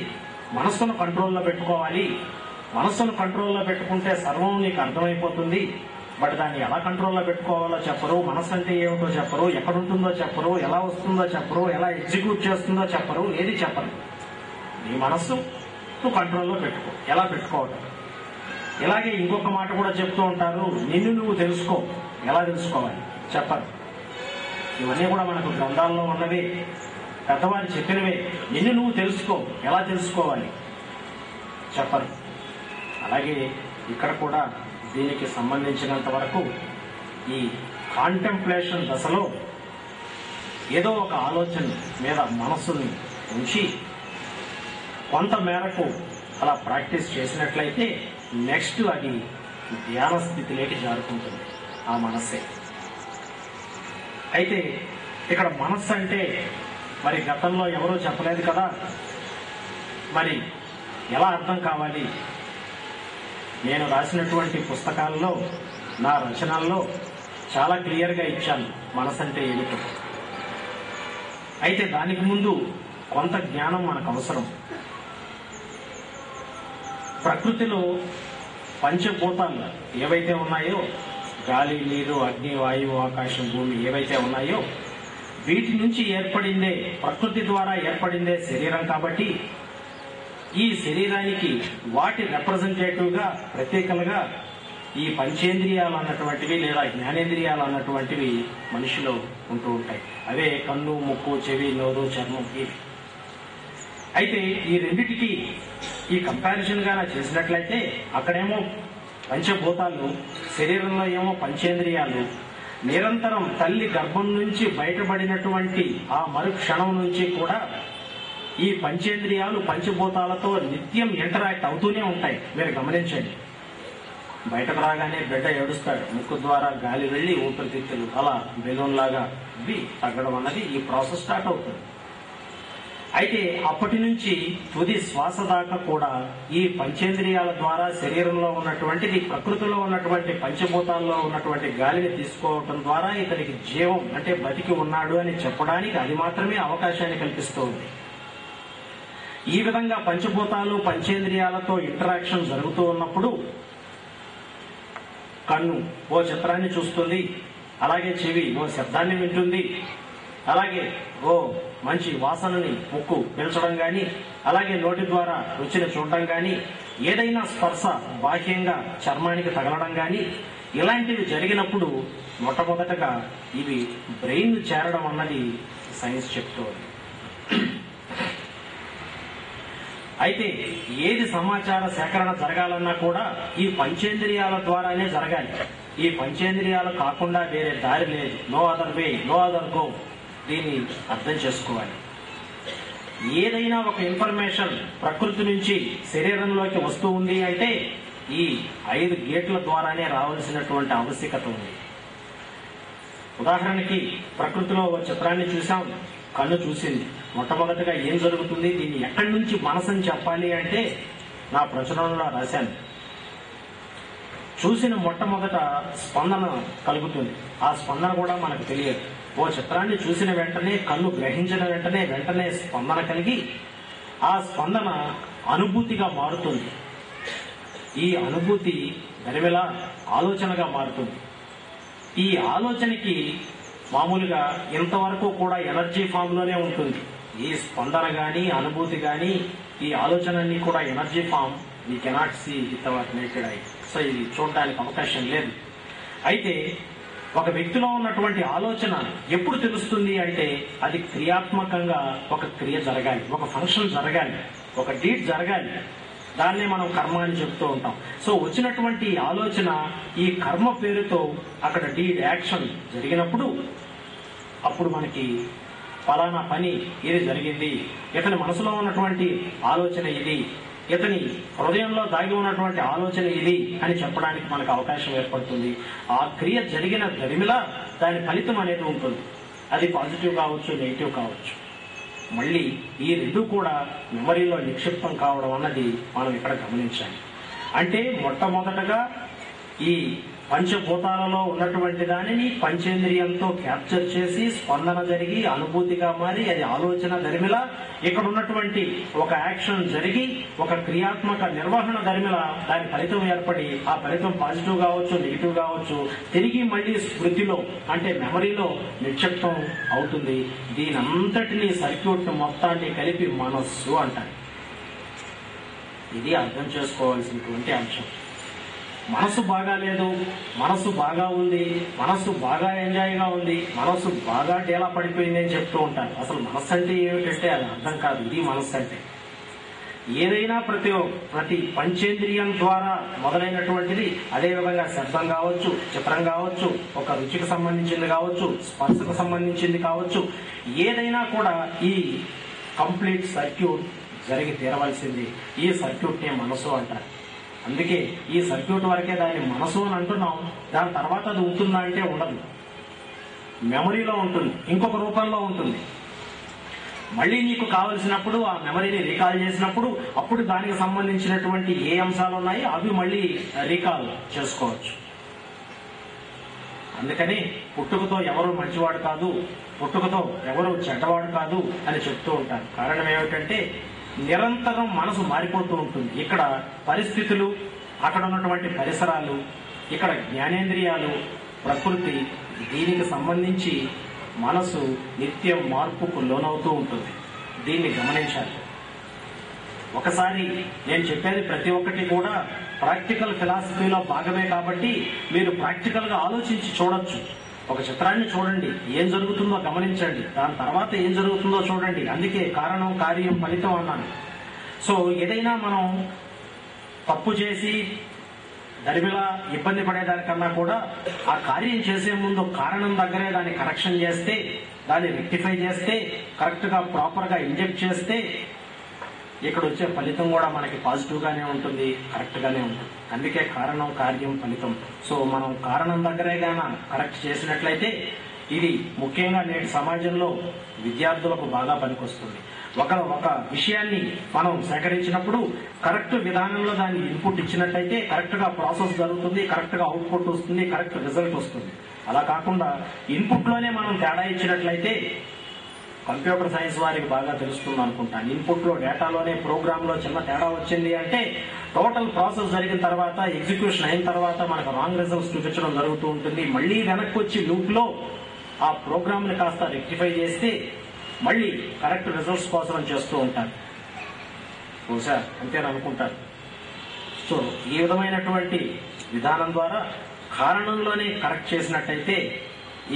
Speaker 1: మనస్సును కంట్రోల్లో పెట్టుకోవాలి, మనస్సును కంట్రోల్లో పెట్టుకుంటే సర్వం నీకు అర్థమైపోతుంది. బట్ దాన్ని ఎలా కంట్రోల్లో పెట్టుకోవాలో చెప్పరు, మనస్సు అంటే ఏమిటో చెప్పరు, ఎక్కడుంటుందో చెప్పరు, ఎలా వస్తుందో చెప్పరు, ఎలా ఎగ్జిక్యూట్ చేస్తుందో చెప్పరు, ఏది చెప్పరు. నీ మనస్సు నువ్వు కంట్రోల్లో పెట్టుకో. ఎలా పెట్టుకోవటం? ఇలాగే ఇంకొక మాట కూడా చెప్తూ ఉంటారు, నిన్ను నువ్వు తెలుసుకో. ఎలా తెలుసుకోవాలి చెప్పరు. ఇవన్నీ కూడా మనకు గ్రంథాల్లో ఉన్నవే, పెద్దవారు చెప్పినవే. నిన్ను నువ్వు తెలుసుకో. ఎలా తెలుసుకోవాలి చెప్పరు. అలాగే ఇక్కడ కూడా దీనికి సంబంధించినంత వరకు ఈ కాంటెంప్లేషన్ దశలో ఏదో ఒక ఆలోచన మీద మనస్సుని ఉంచి కొంత మేరకు అలా ప్రాక్టీస్ చేసినట్లయితే నెక్స్ట్ అది ధ్యాన స్థితిలోకి జారుకుంటుంది ఆ మనస్సే. అయితే ఇక్కడ మనస్సు అంటే మరి గతంలో ఎవరూ చెప్పలేదు కదా, మరి ఎలా అర్థం కావాలి? నేను రాసినటువంటి పుస్తకాల్లో, నా రచనల్లో చాలా క్లియర్గా ఇచ్చాను మనసు అంటే ఏమిటో. అయితే దానికి ముందు కొంత జ్ఞానం మనకు అవసరం. ప్రకృతిలో పంచభూతాలు ఏవైతే ఉన్నాయో, గాలి, నీరు, అగ్ని, వాయువు, ఆకాశం, భూమి ఏవైతే ఉన్నాయో వీటి నుంచి ఏర్పడిందే, ప్రకృతి ద్వారా ఏర్పడిందే శరీరం. కాబట్టి ఈ శరీరానికి వాటి రిప్రజెంటేటివ్ గా, ప్రత్యేకంగా ఈ పంచేంద్రియాలు అన్నటువంటివి లేదా జ్ఞానేంద్రియాలు అన్నటువంటివి మనిషిలో ఉంటూ ఉంటాయి. అవే కన్ను, ముక్కు, చెవి, నోరు, చర్మం ఇవి. అయితే ఈ రెండిటికి ఈ కంపారిజన్ గా చేసినట్లయితే అక్కడేమో పంచభూతాలు, శరీరంలో ఏమో పంచేంద్రియాలు. నిరంతరం తల్లి గర్భం నుంచి బయటపడినటువంటి ఆ మరుక్షణం నుంచి కూడా ఈ పంచేంద్రియాలు పంచభూతాలతో నిత్యం ఇంటరాక్ట్ అవుతూనే ఉంటాయి. మీరు గమనించండి. బయటకు రాగానే బిడ్డ ఏడుస్తాడు, ముక్కు ద్వారా గాలి వెళ్లి ఊపిరితిత్తులు అలా బెలూన్ లాగా ఇవి తగ్గడం అన్నది ఈ ప్రాసెస్ స్టార్ట్ అవుతుంది. అయితే అప్పటి నుంచి తుది శ్వాస దాకా కూడా ఈ పంచేంద్రియాల ద్వారా శరీరంలో ఉన్నటువంటిది, ప్రకృతిలో ఉన్నటువంటి పంచభూతాల్లో ఉన్నటువంటి గాలిని తీసుకోవటం ద్వారా ఇతనికి జీవం అంటే బతికి ఉన్నాడు అని చెప్పడానికి అది మాత్రమే అవకాశాన్ని కల్పిస్తూ ఉంది. ఈ విధంగా పంచభూతాలు పంచేంద్రియాలతో ఇంటరాక్షన్ జరుగుతూ ఉన్నప్పుడు కన్ను ఓ చిత్రాన్ని చూస్తుంది, అలాగే చెవి ఓ శబ్దాన్ని వింటుంది, అలాగే ఓ మంచి వాసనని ముక్కు పీల్చడం గాని, అలాగే నోటి ద్వారా రుచిని చూడడం గాని, ఏదైనా స్పర్శ బాహ్యంగా చర్మానికి తగలడం గాని ఇలాంటివి జరిగినప్పుడు మొట్టమొదటగా ఇవి బ్రెయిన్ చేరడం అన్నది సైన్స్ చెప్తోంది. అయితే ఏది సమాచార సేకరణ జరగాలన్నా కూడా ఈ పంచేంద్రియాల ద్వారానే జరగాలి. ఈ పంచేంద్రియాలు కాకుండా వేరే దారి లేదు. No other way, no other go. దీన్ని అర్థం చేసుకోవాలి. ఏదైనా ఒక ఇన్ఫర్మేషన్ ప్రకృతి నుంచి శరీరంలోకి వస్తూ ఉంది అంటే ఈ 5 గేట్ల ద్వారానే రావాల్సినటువంటి ఆవశ్యకత ఉంది. ఉదాహరణకి ప్రకృతిలో ఒక చిత్రాన్ని చూసాం, కన్ను చూసింది. మొట్టమొదటిగా ఏం జరుగుతుంది, దీన్ని ఎక్కడి నుంచి మనసని చెప్పాలి అంటే నా ప్రచురణలో రాశాను. చూసిన మొట్టమొదట స్పందన కలుగుతుంది. ఆ స్పందన కూడా మనకు తెలియదు. ఓ చిత్రాన్ని చూసిన వెంటనే, కన్ను గ్రహించిన వెంటనే స్పందన కలిగి ఆ స్పందన అనుభూతిగా మారుతుంది. ఈ అనుభూతి దరిమిలా ఆలోచనగా మారుతుంది. ఈ ఆలోచనకి మామూలుగా ఇంతవరకు కూడా ఎనర్జీ ఫామ్ లోనే ఉంటుంది. ఈ స్పందన గాని, అనుభూతి గాని, ఈ ఆలోచనని కూడా energy form. We cannot see with our naked eye. So ఇది చూడడానికి అవకాశం లేదు. అయితే ఒక వ్యక్తిలో ఉన్నటువంటి ఆలోచన ఎప్పుడు తెలుస్తుంది అంటే అది క్రియాత్మకంగా ఒక క్రియ జరగాలి, ఒక ఫంక్షన్ జరగాలి, ఒక డీడ్ జరగాలి. దాన్నే మనం కర్మ అని చెప్తూ ఉంటాం. సో వచ్చినటువంటి ఆలోచన ఈ కర్మ పేరుతో అక్కడ డీడ్ యాక్షన్ జరిగినప్పుడు అప్పుడు మనకి ఫలానా పని ఇది జరిగింది, ఇతని మనసులో ఉన్నటువంటి ఆలోచన ఇది, ఇతని హృదయంలో దాగి ఉన్నటువంటి ఆలోచన ఇది అని చెప్పడానికి మనకు అవకాశం ఏర్పడుతుంది. ఆ క్రియ జరిగిన దరిమిలా దాని ఫలితం అనేది ఉంటుంది. అది పాజిటివ్ కావచ్చు, నెగిటివ్ కావచ్చు. మళ్ళీ ఈ రెండు కూడా మెమరీలో నిక్షిప్తం కావడం అన్నది మనం ఇక్కడ గమనించాలి. అంటే మొట్టమొదటగా ఈ పంచభూతాలలో ఉన్నటువంటి దానిని పంచేంద్రియంతో క్యాప్చర్ చేసి స్పందన జరిగి అనుభూతిగా మారి అది ఆలోచన దరిమిలా ఇక్కడ ఉన్నటువంటి ఒక యాక్షన్ జరిగి ఒక క్రియాత్మక నిర్వహణ దరిమిలా దాని ఫలితం ఏర్పడి ఆ ఫలితం పాజిటివ్ కావచ్చు, నెగిటివ్ కావచ్చు, తిరిగి మళ్ళీ స్మృతిలో అంటే మెమరీలో నిక్షిప్తం అవుతుంది. దీనంతటినీ సర్క్యూట్ మొత్తాన్ని కలిపి మనస్సు అంటారు. ఇది అర్థం చేసుకోవాల్సినటువంటి అంశం. మనసు బాగాలేదు, మనసు బాగా ఉంది, మనసు బాగా ఎంజాయ్గా ఉంది, మనసు బాగా డేలా పడిపోయింది అని చెప్తూ ఉంటారు. అసలు మనస్సు అంటే ఏమిటంటే అది అర్థం కాదు. ఇది మనస్సు అంటే ఏదైనా ప్రతి పంచేంద్రియం ద్వారా మొదలైనటువంటిది. అదేవిధంగా శబ్దం కావచ్చు, చిత్రం కావచ్చు, ఒక రుచికి సంబంధించింది కావచ్చు, స్పర్శకు సంబంధించింది కావచ్చు, ఏదైనా కూడా ఈ కంప్లీట్ సర్క్యూట్ జరిగి తీరవలసింది. ఈ సర్క్యూట్ నే మనసు అంటారు. అందుకే ఈ సర్క్యూట్ వరకే దాన్ని మనసు అని అంటున్నాం. దాని తర్వాత అది ఉంటుందా అంటే ఉండదు. మెమరీలో ఉంటుంది, ఇంకొక రూపంలో ఉంటుంది. మళ్ళీ నీకు కావలసినప్పుడు ఆ మెమరీని రీకాల్ చేసినప్పుడు అప్పుడు దానికి సంబంధించినటువంటి ఏ అంశాలు ఉన్నాయో అవి మళ్ళీ రీకాల్ చేసుకోవచ్చు. అందుకని పుట్టుకతో ఎవరు మంచివాడు కాదు, పుట్టుకతో ఎవరు చెడ్డవాడు కాదు అని చెప్తూ ఉంటారు. కారణం ఏమిటంటే నిరంతరం మనసు మారిపోతూ ఉంటుంది. ఇక్కడ పరిస్థితులు, అక్కడ ఉన్నటువంటి పరిసరాలు, ఇక్కడ జ్ఞానేంద్రియాలు, ప్రకృతి, దీనికి సంబంధించి మనసు నిత్యం మార్పుకు లోనవుతూ ఉంటుంది. దీన్ని గమనించాలి. ఒకసారి నేను చెప్పేది ప్రతి ఒక్కటి కూడా ప్రాక్టికల్ ఫిలాసఫీలో భాగమే కాబట్టి మీరు ప్రాక్టికల్ గా ఆలోచించి చూడొచ్చు. ఒక చిత్రాన్ని చూడండి, ఏం జరుగుతుందో గమనించండి, దాని తర్వాత ఏం జరుగుతుందో చూడండి. అందుకే కారణం, కార్యం, ఫలితం అన్నాను. సో ఏదైనా మనం తప్పు చేసి దరిమిలా ఇబ్బంది పడేదానికన్నా కూడా ఆ కార్యం చేసే ముందు కారణం దగ్గరే దాన్ని కరెక్షన్ చేస్తే, దాన్ని రెక్టిఫై చేస్తే, కరెక్ట్ గా ప్రాపర్ గా ఇంజెక్ట్ చేస్తే ఇక్కడ వచ్చే ఫలితం కూడా మనకి పాజిటివ్ గానే ఉంటుంది, కరెక్ట్ గానే ఉంటుంది. అందుకే కారణం, కార్యం, ఫలితం. సో మనం కారణం దగ్గరే గాన కరెక్ట్ చేసినట్లయితే ఇది ముఖ్యంగా నేటి సమాజంలో విద్యార్థులకు బాగా పనికొస్తుంది. ఒక విషయాన్ని మనం సేకరించినప్పుడు కరెక్ట్ విధానంలో దాన్ని ఇన్పుట్ ఇచ్చినట్లయితే కరెక్ట్ గా ప్రాసెస్ జరుగుతుంది, కరెక్ట్ గా అవుట్పుట్ వస్తుంది, కరెక్ట్ రిజల్ట్ వస్తుంది. అలా కాకుండా ఇన్పుట్ లోనే మనం తేడా ఇచ్చినట్లయితే కంప్యూటర్ సైన్స్ వారికి బాగా తెలుస్తుంది అనుకుంటాను. ఇన్పుట్ లో, డేటాలోనే, ప్రోగ్రామ్ లో చిన్న తేడా వచ్చింది అంటే టోటల్ ప్రాసెస్ జరిగిన తర్వాత, ఎగ్జిక్యూషన్ అయిన తర్వాత మనకు రాంగ్ రిజల్ట్స్ చూపించడం జరుగుతూ ఉంటుంది. మళ్ళీ వెనక్కి వచ్చి లూప్ లో ఆ ప్రోగ్రామ్ ని కాస్త రెక్టిఫై చేస్తే మళ్ళీ కరెక్ట్ రిజల్ట్స్ కోసం చేస్తూ ఉంటారు. బహుశా అంతేననుకుంటారు. సో ఈ విధమైనటువంటి విధానం ద్వారా కారణంలోనే కరెక్ట్ చేసినట్టయితే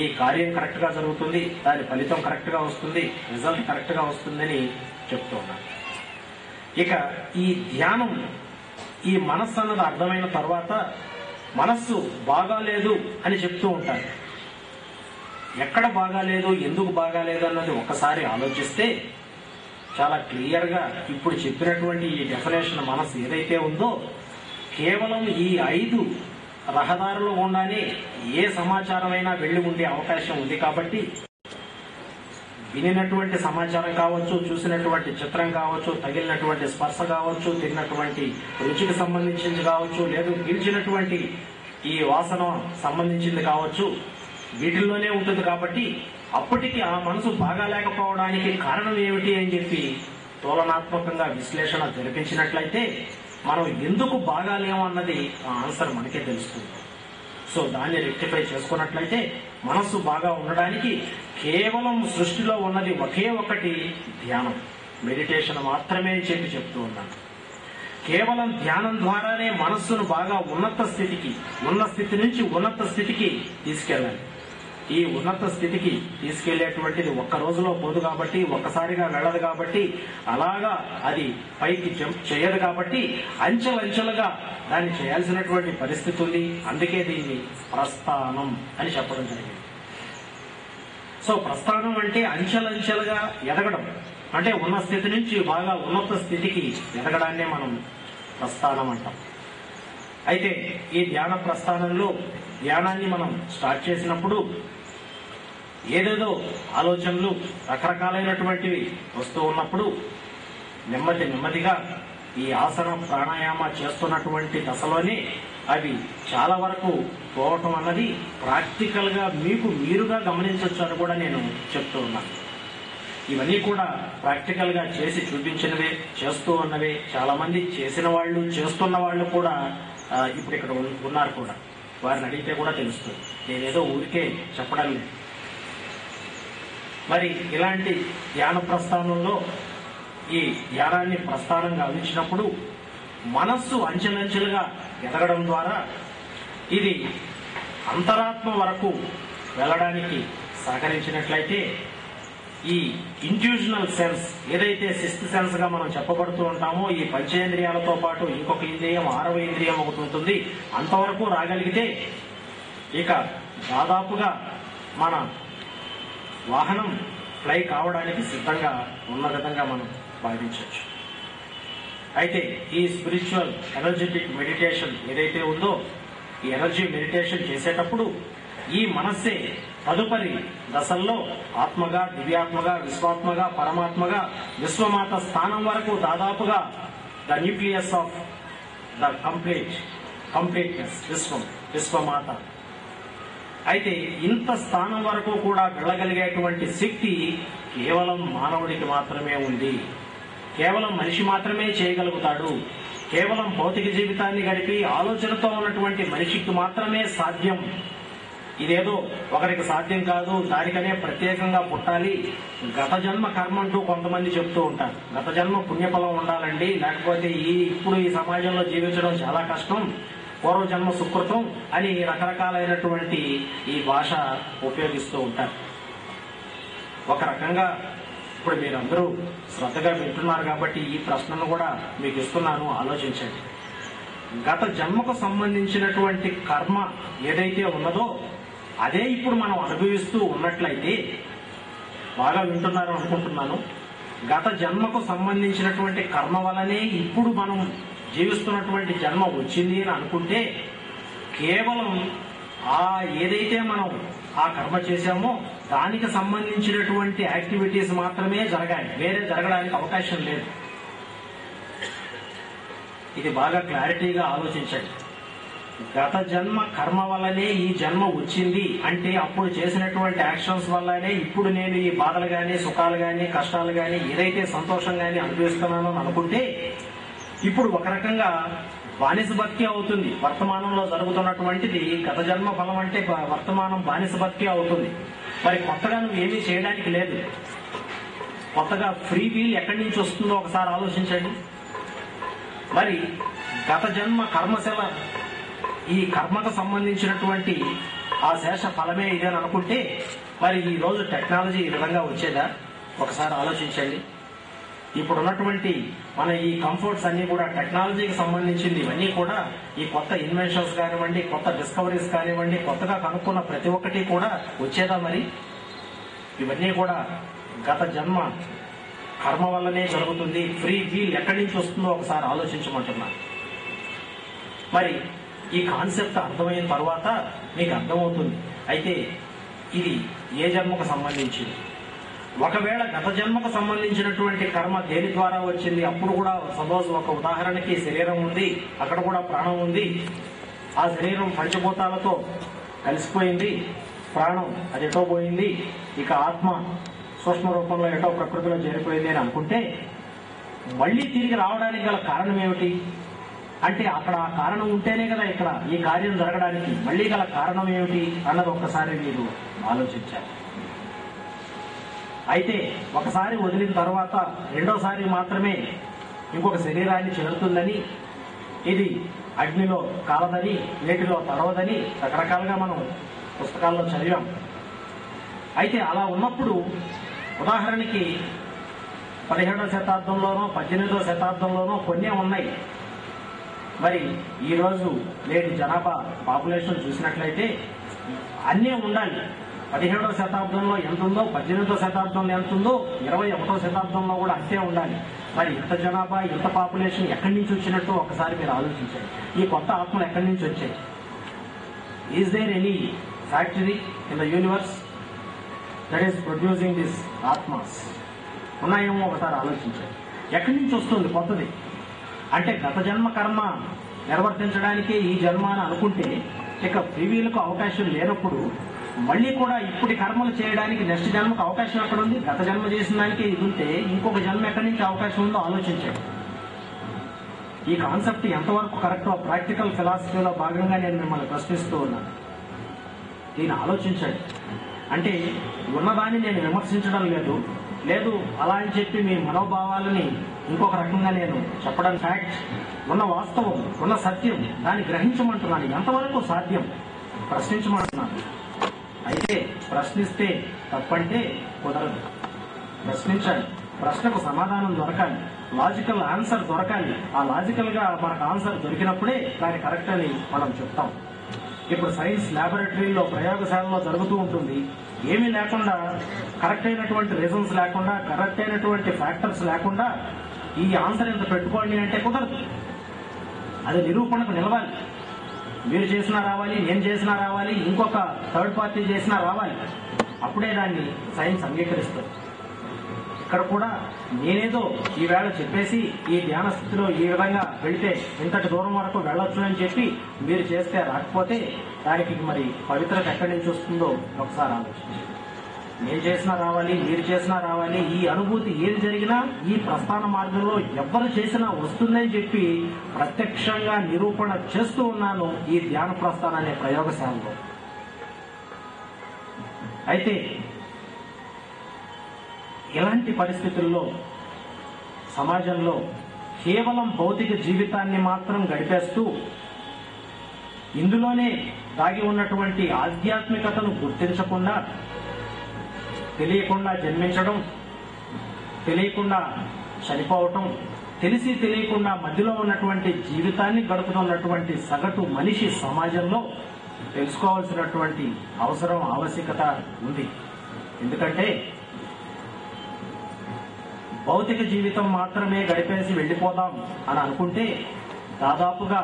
Speaker 1: ఈ కార్యం కరెక్ట్ గా జరుగుతుంది, దాని ఫలితం కరెక్ట్ గా వస్తుంది, రిజల్ట్ కరెక్ట్ గా వస్తుందని చెప్తూ ఉన్నాను. ఇక ఈ ధ్యానం, ఈ మనస్సు అన్నది అర్థమైన తర్వాత మనస్సు బాగాలేదు అని చెప్తూ ఉంటారు. ఎక్కడ బాగాలేదు, ఎందుకు బాగాలేదు అన్నది ఒకసారి ఆలోచిస్తే చాలా క్లియర్ గా ఇప్పుడు చెప్పినటువంటి ఈ డెఫినేషన్ మనస్సు ఏదైతే ఉందో కేవలం ఈ 5 రహదారులు గుండానే ఏ సమాచారమైనా వెళ్లి ఉండే అవకాశం ఉంది. కాబట్టి వినినటువంటి సమాచారం కావచ్చు, చూసినటువంటి చిత్రం కావచ్చు, తగిలినటువంటి స్పర్శ కావచ్చు, తిన్నటువంటి రుచికి సంబంధించింది కావచ్చు, లేదు పీల్చినటువంటి ఈ వాసన సంబంధించింది కావచ్చు, వీటిల్లోనే ఉంటుంది. కాబట్టి అప్పటికి ఆ మనసు బాగాలేకపోవడానికి కారణం ఏమిటి అని చెప్పి తులనాత్మకంగా విశ్లేషణ జరిపించినట్లయితే మనం ఎందుకు బాగాలేమన్నది ఆ ఆన్సర్ మనకే తెలుస్తుంది. సో దాన్ని రెక్టిఫై చేసుకున్నట్లయితే మనస్సు బాగా ఉండడానికి కేవలం సృష్టిలో ఉన్నది ఒకే ఒకటి ధ్యానం, మెడిటేషన్ మాత్రమే అని చెప్పి చెప్తూ ఉన్నాను. కేవలం ధ్యానం ద్వారానే మనస్సును బాగా ఉన్నత స్థితి నుంచి ఉన్నత స్థితికి తీసుకెళ్ళాలి. ఈ ఉన్నత స్థితికి తీసుకెళ్లేటువంటిది ఒక్క రోజులో పోదు కాబట్టి, ఒక్కసారిగా వెళ్ళదు కాబట్టి, అలాగా అది పైకి జంప్ చేయదు కాబట్టి అంచెలంచెలుగా దాన్ని చేయాల్సినటువంటి పరిస్థితి ఉంది. అందుకే దీన్ని ప్రస్థానం అని చెప్పడం జరిగింది. సో ప్రస్థానం అంటే అంచెలంచెలుగా ఎదగడం, అంటే ఉన్న స్థితి నుంచి బాగా ఉన్నత స్థితికి ఎదగడాన్నే మనం ప్రస్థానం అంటాం. అయితే ఈ ధ్యాన ప్రస్థానంలో ధ్యానాన్ని మనం స్టార్ట్ చేసినప్పుడు ఏదేదో ఆలోచనలు రకరకాలైనటువంటివి వస్తూ ఉన్నప్పుడు నెమ్మదిగా ఈ ఆసన ప్రాణాయామ చేస్తున్నటువంటి దశలోనే అవి చాలా వరకు పోవటం అన్నది ప్రాక్టికల్ గా మీరుగా గమనించవచ్చు అని కూడా నేను చెప్తూ ఉన్నాను. ఇవన్నీ కూడా ప్రాక్టికల్ గా చేసి చూపించినవే, చేస్తూ ఉన్నవే. చాలా మంది చేసిన వాళ్ళు, చేస్తున్న వాళ్ళు కూడా ఇప్పుడు ఇక్కడ ఉన్నారు కూడా. వారిని అడిగితే కూడా తెలుస్తుంది, నేనేదో ఊరికే చెప్పడం లేదు. మరి ఇలాంటి ధ్యాన ప్రస్థానంలో ఈ ధ్యానాన్ని ప్రస్థానంగా అందించినప్పుడు మనస్సు అంచెలంచెలుగా ఎదగడం ద్వారా ఇది అంతరాత్మ వరకు వెళ్ళడానికి సహకరించినట్లయితే ఈ ఇంట్యూషనల్ సెన్స్ ఏదైతే 6th సెన్స్ గా మనం చెప్పబడుతూ ఉంటామో, ఈ పంచేంద్రియాలతో పాటు ఇంకొక ఇంద్రియం 6వ ఇంద్రియం ఒకటి ఉంటుంది, అంతవరకు రాగలిగితే ఇక దాదాపుగా మన వాహనం ఫ్లై కావడానికి సిద్ధంగా ఉన్న విధంగా మనం భావించవచ్చు. అయితే ఈ స్పిరిచువల్ ఎనర్జెటిక్ మెడిటేషన్ ఏదైతే ఉందో, ఈ ఎనర్జీ మెడిటేషన్ చేసేటప్పుడు ఈ మనస్సే తదుపరి దశల్లో ఆత్మగా, దివ్యాత్మగా, విశ్వాత్మగా, పరమాత్మగా, విశ్వమాత స్థానం వరకు దాదాపుగా the nucleus of the completeness విశ్వమాత. అయితే ఇంత స్థానం వరకు కూడా వెళ్ళగలిగేటువంటి శక్తి కేవలం మానవుడికి మాత్రమే ఉంది. కేవలం మనిషి మాత్రమే చేయగలుగుతాడు. కేవలం భౌతిక జీవితాన్ని గడిపి ఆలోచనతో ఉన్నటువంటి మనిషికి మాత్రమే సాధ్యం. ఇదేదో ఒకరికి సాధ్యం కాదు, దానికనే ప్రత్యేకంగా పుట్టాలి, గత జన్మ కర్మ అంటూ కొంతమంది చెప్తూ ఉంటారు. గత జన్మ పుణ్యఫలం ఉండాలండి, లేకపోతే ఇప్పుడు ఈ సమాజంలో జీవించడం చాలా కష్టం, పూర్వజన్మ సుకృతం అని రకరకాలైనటువంటి ఈ భాష ఉపయోగిస్తూ ఉంటారు. ఒక రకంగా ఇప్పుడు మీరందరూ శ్రద్ధగా వింటున్నారు కాబట్టి ఈ ప్రశ్నను కూడా మీకు ఇస్తున్నాను, ఆలోచించండి. గత జన్మకు సంబంధించినటువంటి కర్మ ఏదైతే ఉన్నదో అదే ఇప్పుడు మనం అనుభవిస్తూ ఉన్నట్లయితే, బాగా వింటున్నారు అనుకుంటున్నాను, గత జన్మకు సంబంధించినటువంటి కర్మ వలనే ఇప్పుడు మనం జీవిస్తున్నటువంటి జన్మ వచ్చింది అని అనుకుంటే, కేవలం ఏదైతే మనం ఆ కర్మ చేశామో దానికి సంబంధించినటువంటి యాక్టివిటీస్ మాత్రమే జరగాలి, వేరే జరగడానికి అవకాశం లేదు. ఇది బాగా క్లారిటీగా ఆలోచించండి. గత జన్మ కర్మ వల్లనే ఈ జన్మ వచ్చింది అంటే, అప్పుడు చేసినటువంటి యాక్షన్స్ వల్లనే ఇప్పుడు నేను ఈ బాధలు గాని, సుఖాలు గాని, కష్టాలు గాని, ఏదైతే సంతోషం గాని అనుభవిస్తున్నానో అనుకుంటే, ఇప్పుడు ఒక రకంగా బానిస బతికి అవుతుంది. వర్తమానంలో జరుగుతున్నటువంటిది గత జన్మ ఫలం అంటే వర్తమానం బానిస బతికి అవుతుంది. మరి కొత్తగా నువ్వు ఏమీ చేయడానికి లేదు. కొత్తగా ఫ్రీ వీల్ ఎక్కడి నుంచి వస్తుందో ఒకసారి ఆలోచించండి. మరి గత జన్మ కర్మశల, ఈ కర్మకు సంబంధించినటువంటి ఆ శేష ఫలమే ఇదని అనుకుంటే, మరి ఈ రోజు టెక్నాలజీ ఈ విధంగా వచ్చేదా? ఒకసారి ఆలోచించండి. ఇప్పుడు ఉన్నటువంటి మన ఈ కంఫర్ట్స్ అన్ని కూడా టెక్నాలజీకి సంబంధించింది. ఇవన్నీ కూడా ఈ కొత్త ఇన్వెన్షన్స్ కానివ్వండి, కొత్త డిస్కవరీస్ కానివ్వండి, కొత్తగా కనుక్కున్న ప్రతి ఒక్కటి కూడా వచ్చేదా? మరి ఇవన్నీ కూడా గత జన్మ కర్మ వల్లనే జరుగుతుంది. ఫ్రీ వీల్ ఎక్కడి నుంచి వస్తుందో ఒకసారి ఆలోచించమంటున్నాను. మరి ఈ కాన్సెప్ట్ అర్థమైన తర్వాత మీకు అర్థమవుతుంది అయితే ఇది ఏ జన్మకు సంబంధించింది. ఒకవేళ గత జన్మకు సంబంధించినటువంటి కర్మ దేని ద్వారా వచ్చింది, అప్పుడు కూడా సపోజ్ ఒక ఉదాహరణకి శరీరం ఉంది, అక్కడ కూడా ప్రాణం ఉంది, ఆ శరీరం పంచభూతాలతో కలిసిపోయింది, ప్రాణం అది ఎటో పోయింది, ఇక ఆత్మ సూక్ష్మ రూపంలో ఎటో ప్రకృతిలో చేరిపోయింది అని అనుకుంటే మళ్ళీ తిరిగి రావడానికి గల కారణం ఏమిటి అంటే అక్కడ ఆ కారణం ఉంటేనే కదా ఇక్కడ ఈ కార్యం జరగడానికి మళ్ళీ గల కారణం ఏమిటి అన్నది ఒక్కసారి మీరు ఆలోచించాలి. అయితే ఒకసారి వదిలిన తర్వాత రెండోసారి మాత్రమే ఇంకొక శరీరాన్ని చేరుతుందని, ఇది అగ్నిలో కాలదని, నీటిలో తడవదని రకరకాలుగా మనం పుస్తకాల్లో చదివాం. అయితే అలా ఉన్నప్పుడు ఉదాహరణకి 17వ శతాబ్దంలోనో 18వ శతాబ్దంలోనో కొన్నే ఉన్నాయి. మరి ఈరోజు నేటి జనాభా పాపులేషన్ చూసినట్లయితే అన్నీ ఉండాలి. 17వ శతాబ్దంలో ఎంత ఉందో 18వ శతాబ్దంలో ఎంత ఉందో 21వ శతాబ్దంలో కూడా అంతే ఉండాలి. మరి ఇంత జనాభా ఇంత పాపులేషన్ ఎక్కడి నుంచి వచ్చినట్టు ఒకసారి మీరు ఆలోచించండి. ఈ కొత్త ఆత్మలు ఎక్కడి నుంచి వచ్చాయి? Is there any factory in the universe that is producing this ఆత్మాస్? ఉన్నాయేమో ఒకసారి ఆలోచించండి. ఎక్కడి నుంచి వస్తుంది కొత్తది? అంటే గత జన్మ కర్మ నిర్వర్తించడానికే ఈ జన్మ అని అనుకుంటే ఇక ఫ్రీవీలకు అవకాశం లేనప్పుడు మళ్ళీ కూడా ఇప్పటి కర్మలు చేయడానికి నెక్స్ట్ జన్మకు అవకాశం ఎక్కడ ఉంది? గత జన్మ చేసిన దానికే ఇది ఉంటే ఇంకొక జన్మ ఎక్కడి నుంచి అవకాశం ఉందో ఆలోచించండి. ఈ కాన్సెప్ట్ ఎంతవరకు కరెక్టో ప్రాక్టికల్ ఫిలాసఫీలో భాగంగా నేను మిమ్మల్ని ప్రశ్నిస్తూ ఉన్నాను. దీన్ని ఆలోచించండి. అంటే ఉన్నదాన్ని నేను విమర్శించడం లేదు అలా అని చెప్పి మీ మనోభావాలని ఇంకొక రకంగా నేను చెప్పడం ఫ్యాక్ట్, ఉన్న వాస్తవం, ఉన్న సత్యం, దాన్ని గ్రహించమంటున్నాను. ఎంతవరకు సాధ్యం ప్రశ్నించమంటున్నాను. అయితే ప్రశ్నిస్తే తప్పంటే కుదరదు. ప్రశ్నించండి, ప్రశ్నకు సమాధానం దొరకాలి, లాజికల్ ఆన్సర్ దొరకాలి. ఆ లాజికల్ గా మనకు ఆన్సర్ దొరికినప్పుడే దాని కరెక్ట్ అని మనం చెప్తాం. ఇప్పుడు సైన్స్ ల్యాబొరేటరీలో ప్రయోగశాలలో జరుగుతూ ఉంటుంది. ఏమీ లేకుండా, కరెక్ట్ అయినటువంటి రీజన్స్ లేకుండా, కరెక్ట్ అయినటువంటి ఫ్యాక్టర్స్ లేకుండా ఈ ఆన్సర్ ఎంత పెట్టుకోండి అంటే కుదరదు. అది నిరూపణకు నిలవాలి. మీరు చేసినా రావాలి, నేను చేసినా రావాలి, ఇంకొక థర్డ్ పార్టీ చేసినా రావాలి. అప్పుడే దాన్ని సైన్స్ అంగీకరిస్తుంది. ఇక్కడ కూడా నేనేదో ఈవేళ చెప్పేసి ఈ ధ్యాన స్థితిలో ఈ విధంగా వెళితే ఇంతటి దూరం వరకు వెళ్ళొచ్చు అని చెప్పి మీరు చేస్తే రాకపోతే దానికి మరి పవిత్రత ఎక్కడి నుంచి వస్తుందో ఒకసారి ఆలోచించండి. నేను చేసినా రావాలి, మీరు చేసినా రావాలి. ఈ అనుభూతి ఏది జరిగినా ఈ ప్రస్థాన మార్గంలో ఎవ్వరు చేసినా వస్తుందని చెప్పి ప్రత్యక్షంగా నిరూపణ చేస్తూ ఉన్నాను ఈ ధ్యాన ప్రస్థానం అనే ప్రయోగశాలలో. అయితే ఇలాంటి పరిస్థితుల్లో సమాజంలో కేవలం భౌతిక జీవితాన్ని మాత్రం గడిపేస్తూ ఇందులోనే దాగి ఉన్నటువంటి ఆధ్యాత్మికతను గుర్తించకుండా, తెలియకుండా జన్మించడం, తెలియకుండా చనిపోవటం, తెలిసి తెలియకుండా మధ్యలో ఉన్నటువంటి జీవితాన్ని గడుపుతున్నటువంటి సగటు మనిషి సమాజంలో తెలుసుకోవాల్సినటువంటి అవసరం, ఆవశ్యకత ఉంది. ఎందుకంటే భౌతిక జీవితం మాత్రమే గడిపేసి వెళ్ళిపోదాం అని అనుకుంటే దాదాపుగా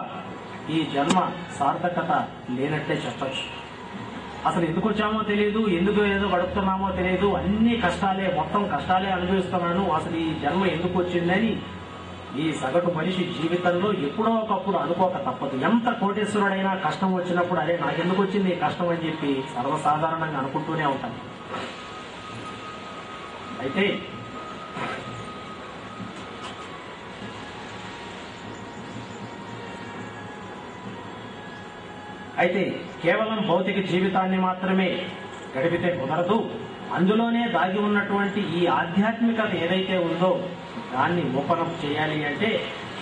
Speaker 1: ఈ జన్మ సార్థకత లేనట్టే చెప్పచ్చు. అసలు ఎందుకు వచ్చామో తెలియదు, ఎందుకు ఏదో గడుపుతున్నామో తెలియదు, అన్ని కష్టాలే, మొత్తం కష్టాలే అనుభవిస్తున్నాను, అసలు ఈ జన్మ ఎందుకు వచ్చిందని ఈ సగటు మనిషి జీవితంలో ఎప్పుడో ఒకప్పుడు అనుకోక తప్పదు. ఎంత కోటేశ్వరుడైనా కష్టం వచ్చినప్పుడు అరే నాకెందుకు వచ్చింది ఈ కష్టం అని చెప్పి సర్వసాధారణంగా అనుకుంటూనే ఉంటాను. అయితే కేవలం భౌతిక జీవితాన్ని మాత్రమే గడిపితే కుదరదు. అందులోనే దాగి ఉన్నటువంటి ఈ ఆధ్యాత్మికత ఏదైతే ఉందో దాన్ని ఓపెన్ అప్ చేయాలి అంటే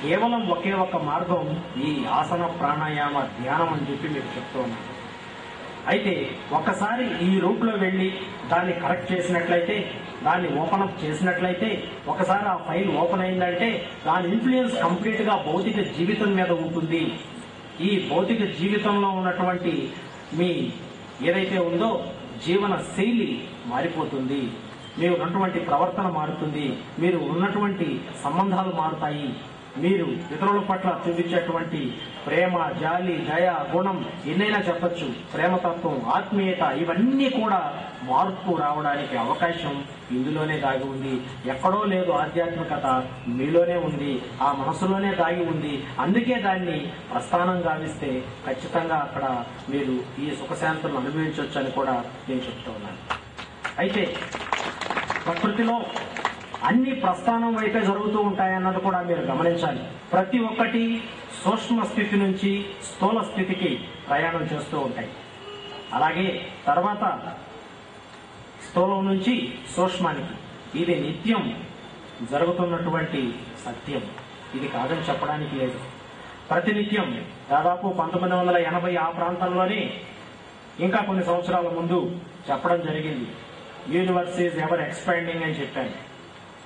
Speaker 1: కేవలం ఒకే ఒక మార్గం ఈ ఆసన ప్రాణాయామ ధ్యానం అని చెప్పి మీకు చెప్తూ ఉన్నాను. అయితే ఒక్కసారి ఈ రూట్ లో వెళ్లి దాన్ని కరెక్ట్ చేసినట్లయితే, దాన్ని ఓపెన్ అప్ చేసినట్లయితే, ఒకసారి ఆ ఫైల్ ఓపెన్ అయిందంటే దాని ఇన్ఫ్లుయెన్స్ కంప్లీట్ గా భౌతిక జీవితం మీద ఉంటుంది. ఈ భౌతిక జీవితంలో ఉన్నటువంటి మీ ఏదైతే ఉందో జీవన శైలి మారిపోతుంది, మీరు ఉన్నటువంటి ప్రవర్తన మారుతుంది, మీరు ఉన్నటువంటి సంబంధాలు మారుతాయి, మీరు ఇతరుల పట్ల చూపించేటువంటి ప్రేమ, జాలి, దయ, గుణం ఎన్నైనా చెప్పచ్చు. ప్రేమతత్వం, ఆత్మీయత ఇవన్నీ కూడా మార్పు రావడానికి అవకాశం ఇందులోనే దాగి ఉంది. ఎక్కడో లేదు ఆధ్యాత్మికత, మీలోనే ఉంది, ఆ మనసులోనే దాగి ఉంది. అందుకే దాన్ని ప్రస్థానం గావిస్తే ఖచ్చితంగా అక్కడ మీరు ఈ సుఖశాంతులను అనుభవించవచ్చు అని కూడా నేను చెప్తూ ఉన్నాను. అయితే ప్రకృతిలో అన్ని ప్రస్థానం వైపే జరుగుతూ ఉంటాయన్నది కూడా మీరు గమనించాలి. ప్రతి ఒక్కటి సూక్ష్మ స్థితి నుంచి స్థూల స్థితికి ప్రయాణం చేస్తూ ఉంటాయి. అలాగే తర్వాత స్థూలం నుంచి సూక్ష్మానికి ఇది నిత్యం జరుగుతున్నటువంటి సత్యం. ఇది కాదని చెప్పడానికి లేదు. ప్రతినిత్యం దాదాపు 1980 ఆ ప్రాంతంలోనే ఇంకా కొన్ని సంవత్సరాల ముందు చెప్పడం జరిగింది. యూనివర్స్ ఈజ్ ఎవర్ ఎక్స్పాండింగ్ అని చెప్పాను.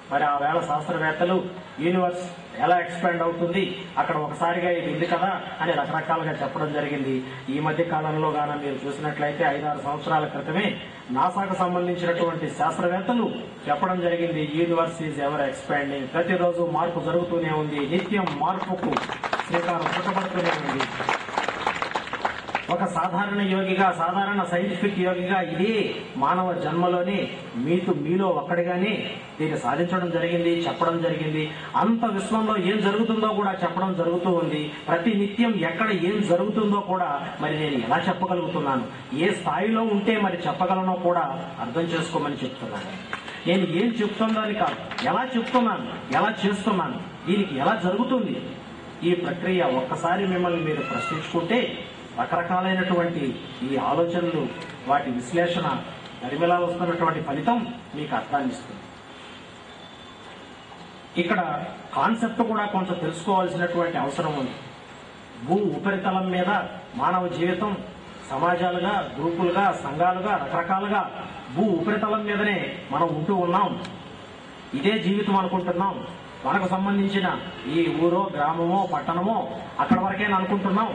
Speaker 1: మరి ఆ వేళ శాస్త్రవేత్తలు యూనివర్స్ ఎలా ఎక్స్పాండ్ అవుతుంది, అక్కడ ఒకసారిగా ఇది ఉంది కదా అని రకరకాలుగా చెప్పడం జరిగింది. ఈ మధ్య కాలంలో గాన మీరు చూసినట్లయితే 5-6 సంవత్సరాల క్రితమే నాసాకు సంబంధించినటువంటి శాస్త్రవేత్తలు చెప్పడం జరిగింది, యూనివర్స్ ఈజ్ ఎవర్ ఎక్స్పాండింగ్. ప్రతిరోజు మార్పు జరుగుతూనే ఉంది, నిత్యం మార్పుకు శ్రీకారం చుట్టబడుతూనే ఉంది. ఒక సాధారణ యోగిగా, సాధారణ సైంటిఫిక్ యోగిగా ఇదే మానవ జన్మలోనే మీలో ఒక్కడిగానే దీన్ని సాధించడం జరిగింది, చెప్పడం జరిగింది. అంత విశ్వంలో ఏం జరుగుతుందో కూడా చెప్పడం జరుగుతూ ఉంది. ప్రతి నిత్యం ఎక్కడ ఏం జరుగుతుందో కూడా మరి నేను ఎలా చెప్పగలుగుతున్నాను, ఏ స్థాయిలో ఉంటే మరి చెప్పగలనో కూడా అర్థం చేసుకోమని చెప్తున్నాను. నేను ఏం చెప్తుందో అని కాదు, ఎలా చెప్తున్నాను, ఎలా చేస్తున్నాను, దీనికి ఎలా జరుగుతుంది ఈ ప్రక్రియ ఒక్కసారి మిమ్మల్ని మీరు ప్రశ్నించుకుంటే రకరకాలైనటువంటి ఈ ఆలోచనలు, వాటి విశ్లేషణ, దరిమిలా వస్తున్నటువంటి ఫలితం మీకు అర్థాన్ని ఇస్తుంది. ఇక్కడ కాన్సెప్ట్ కూడా కొంచెం తెలుసుకోవాల్సినటువంటి అవసరం ఉంది. భూ ఉపరితలం మీద మానవ జీవితం సమాజాలుగా, గ్రూపులుగా, సంఘాలుగా, రకరకాలుగా భూ ఉపరితలం మీదనే మనం ఉంటూ ఉన్నాం. ఇదే జీవితం అనుకుంటున్నాం. మనకు సంబంధించిన ఈ ఊరో, గ్రామమో, పట్టణమో అక్కడ వరకేనా అనుకుంటున్నాం.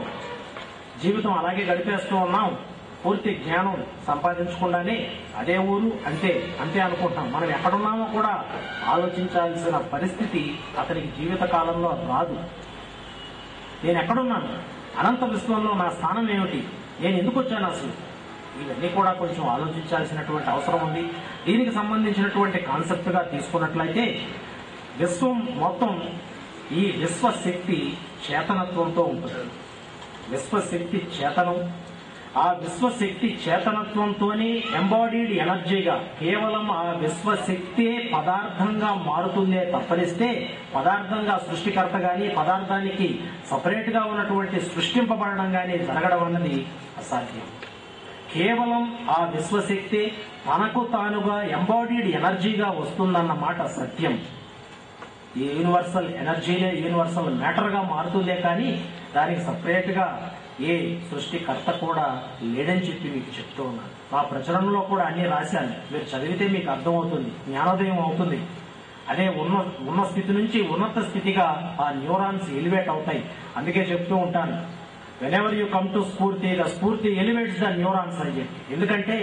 Speaker 1: జీవితం అలాగే గడిపేస్తూ ఉన్నాం. పూర్తి జ్ఞానం సంపాదించకుండానే అదే ఊరు, అంతే అనుకుంటాం. మనం ఎక్కడున్నామో కూడా ఆలోచించాల్సిన పరిస్థితి అతనికి జీవిత కాలంలో రాదు. నేను ఎక్కడున్నాను, అనంత విశ్వంలో నా స్థానం ఏమిటి, నేను ఎందుకు వచ్చాను అసలు, ఇవన్నీ కూడా కొంచెం ఆలోచించాల్సినటువంటి అవసరం ఉంది. దీనికి సంబంధించినటువంటి కాన్సెప్ట్ గా తీసుకున్నట్లయితే విశ్వం మొత్తం ఈ విశ్వశక్తి చేతనత్వంతో ఉంటుంది. విశ్వశక్తి చేతనం, ఆ విశ్వశక్తి చేతనత్వంతోనే ఎంబాడీడ్ ఎనర్జీగా కేవలం ఆ విశ్వశక్తే పదార్థంగా మారుతుందే తప్పనిస్తే పదార్థంగా సృష్టికర్త గాని, పదార్థానికి సపరేట్ గా ఉన్నటువంటి సృష్టింపబడడం గాని జరగడం అన్నది అసాధ్యం. కేవలం ఆ విశ్వశక్తి తనకు తానుగా ఎంబాడీడ్ ఎనర్జీగా వస్తుందన్నమాట సత్యం. ఈ యూనివర్సల్ ఎనర్జీలే యూనివర్సల్ మ్యాటర్ గా మారుతుందే కానీ దానికి సపరేట్ గా ఏ సృష్టికర్త కూడా లేడని చెప్పి మీకు చెప్తూ ఉన్నాను. మా ప్రచురణలో కూడా అన్ని రాశాను, మీరు చదివితే మీకు అర్థమవుతుంది, జ్ఞానోదయం అవుతుంది. అదే ఉన్న స్థితి నుంచి ఉన్నత స్థితిగా ఆ న్యూరాన్స్ ఎలివేట్ అవుతాయి. అందుకే చెప్తూ ఉంటాను, whenever you come to స్ఫూర్తి, the స్ఫూర్తి ఎలివేట్స్ ద న్యూరాన్స్ అని చెప్పి. ఎందుకంటే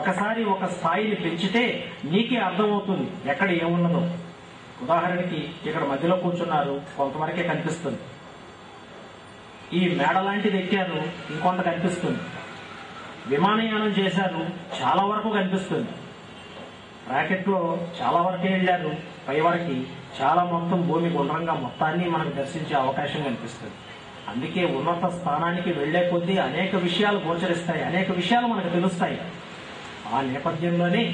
Speaker 1: ఒకసారి ఒక స్థాయిని పెంచితే నీకే అర్థమవుతుంది ఎక్కడ ఏమున్నదో. ఉదాహరణకి ఇక్కడ మధ్యలో కూర్చున్నారు, కొంతవరకే కనిపిస్తుంది. ఈ మేడ లాంటిది ఎక్కారు, ఇంకొంత కనిపిస్తుంది. విమానయానం చేశారు, చాలా వరకు కనిపిస్తుంది. రాకెట్ లో చాలా వరకే వెళ్ళారు, పై వరకు చాలా మొత్తం భూమి గుండ్రంగా మొత్తాన్ని మనకు దర్శించే అవకాశం కనిపిస్తుంది. అందుకే ఉన్నత స్థానానికి వెళ్లే కొద్దీ అనేక విషయాలు గోచరిస్తాయి, అనేక విషయాలు మనకు తెలుస్తాయి. ఆ నేపథ్యంలోనే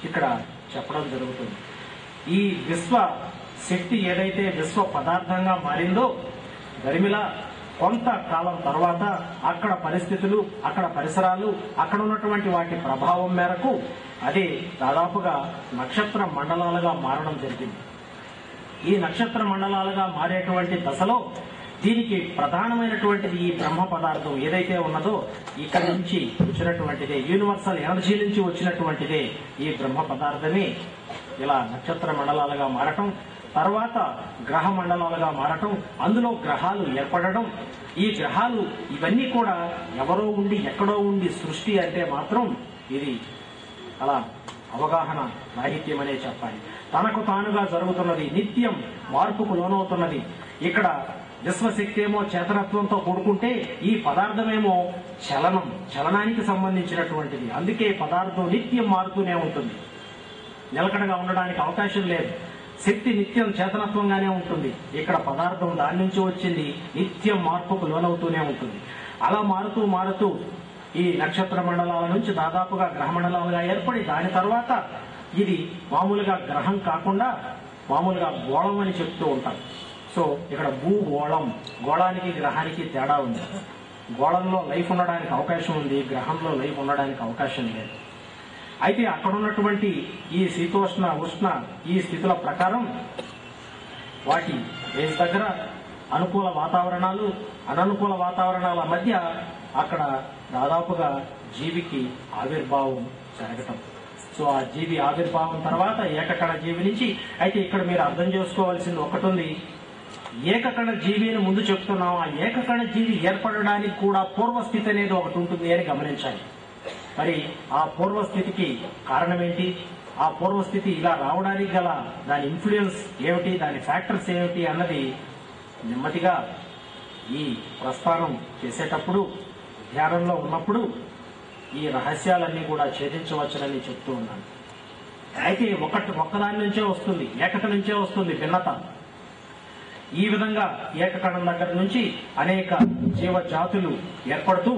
Speaker 1: ఇక్కడ చెప్పడం జరుగుతుంది. ఈ విశ్వ శక్తి ఏదైతే విశ్వ పదార్థంగా మారిందో దరిమిలా కొంత కాలం తర్వాత అక్కడ పరిస్థితులు, అక్కడ పరిసరాలు, అక్కడ ఉన్నటువంటి వాటి ప్రభావం మేరకు అది దాదాపుగా నక్షత్ర మండలాలుగా మారడం జరిగింది. ఈ నక్షత్ర మండలాలుగా మారేటువంటి దశలో దీనికి ప్రధానమైనటువంటిది ఈ బ్రహ్మ పదార్థం ఏదైతే ఉన్నదో ఇక్కడి నుంచి వచ్చినటువంటిదే, యూనివర్సల్ ఎనర్జీ నుంచి వచ్చినటువంటిదే ఈ బ్రహ్మ పదార్థమే ఇలా నక్షత్ర మండలాలుగా మారటం, తర్వాత గ్రహ మండలాలుగా మారటం, అందులో గ్రహాలు ఏర్పడడం. ఈ గ్రహాలు ఇవన్నీ కూడా ఎవరో ఉండి ఎక్కడో ఉండి సృష్టి అంటే మాత్రం ఇది అలా అవగాహన రాహిత్యం అనే చెప్పాలి. తనకు తానుగా జరుగుతున్నది, నిత్యం మార్పుకు లోనవుతున్నది. ఇక్కడ విశ్వశక్తి ఏమో చేతనత్వంతో కూడుకుంటే ఈ పదార్థమేమో చలనానికి సంబంధించినటువంటిది. అందుకే పదార్థం నిత్యం మారుతూనే ఉంటుంది, నిలకడగా ఉండడానికి అవకాశం లేదు. శక్తి నిత్యం చేతనత్వంగానే ఉంటుంది. ఇక్కడ పదార్థం దాని నుంచి వచ్చింది, నిత్యం మార్పుకు లోనవుతూనే ఉంటుంది. అలా మారుతూ ఈ నక్షత్ర మండలాల నుంచి దాదాపుగా గ్రహ మండలాలుగా ఏర్పడి దాని తర్వాత ఇది మామూలుగా గ్రహం కాకుండా మామూలుగా గోళం అని చెప్తూ ఉంటాం. సో ఇక్కడ భూగోళం, గోళానికి గ్రహానికి తేడా ఉంది. గోళంలో లైఫ్ ఉండడానికి అవకాశం ఉంది, గ్రహంలో లైఫ్ ఉండడానికి అవకాశం లేదు. అయితే అక్కడ ఉన్నటువంటి ఈ శీతోష్ణ ఉష్ణ ఈ స్థితుల ప్రకారం వాటి బేస్ దగ్గర అనుకూల వాతావరణాలు అననుకూల వాతావరణాల మధ్య అక్కడ దాదాపుగా జీవికి ఆవిర్భావం జరగటం. సో ఆ జీవి ఆవిర్భావం తర్వాత ఏకకణ జీవి నుంచి, అయితే ఇక్కడ మీరు అర్థం చేసుకోవాల్సింది ఒకటి ఉంది. ఏకకణ జీవిని ముందు చెప్తున్నాం. ఆ ఏకకణ జీవి ఏర్పడడానికి కూడా పూర్వస్థితి అనేది ఒకటి ఉంటుంది అని గమనించాలి. మరి ఆ పూర్వస్థితికి కారణం ఏంటి, ఆ పూర్వస్థితి ఇలా రావడానికి గల దాని ఇన్ఫ్లుయెన్స్ ఏమిటి, దాని ఫ్యాక్టర్స్ ఏమిటి అన్నది నెమ్మదిగా ఈ ప్రస్థానం చేసేటప్పుడు ధ్యానంలో ఉన్నప్పుడు ఈ రహస్యాలన్నీ కూడా ఛేదించవచ్చునని చెప్తూ ఉన్నాను. అయితే ఒక్కదాని నుంచే వస్తుంది, ఏకక నుంచే వస్తుంది భిన్నత. ఈ విధంగా ఏకకణం దగ్గర నుంచి అనేక జీవజాతులు ఏర్పడుతూ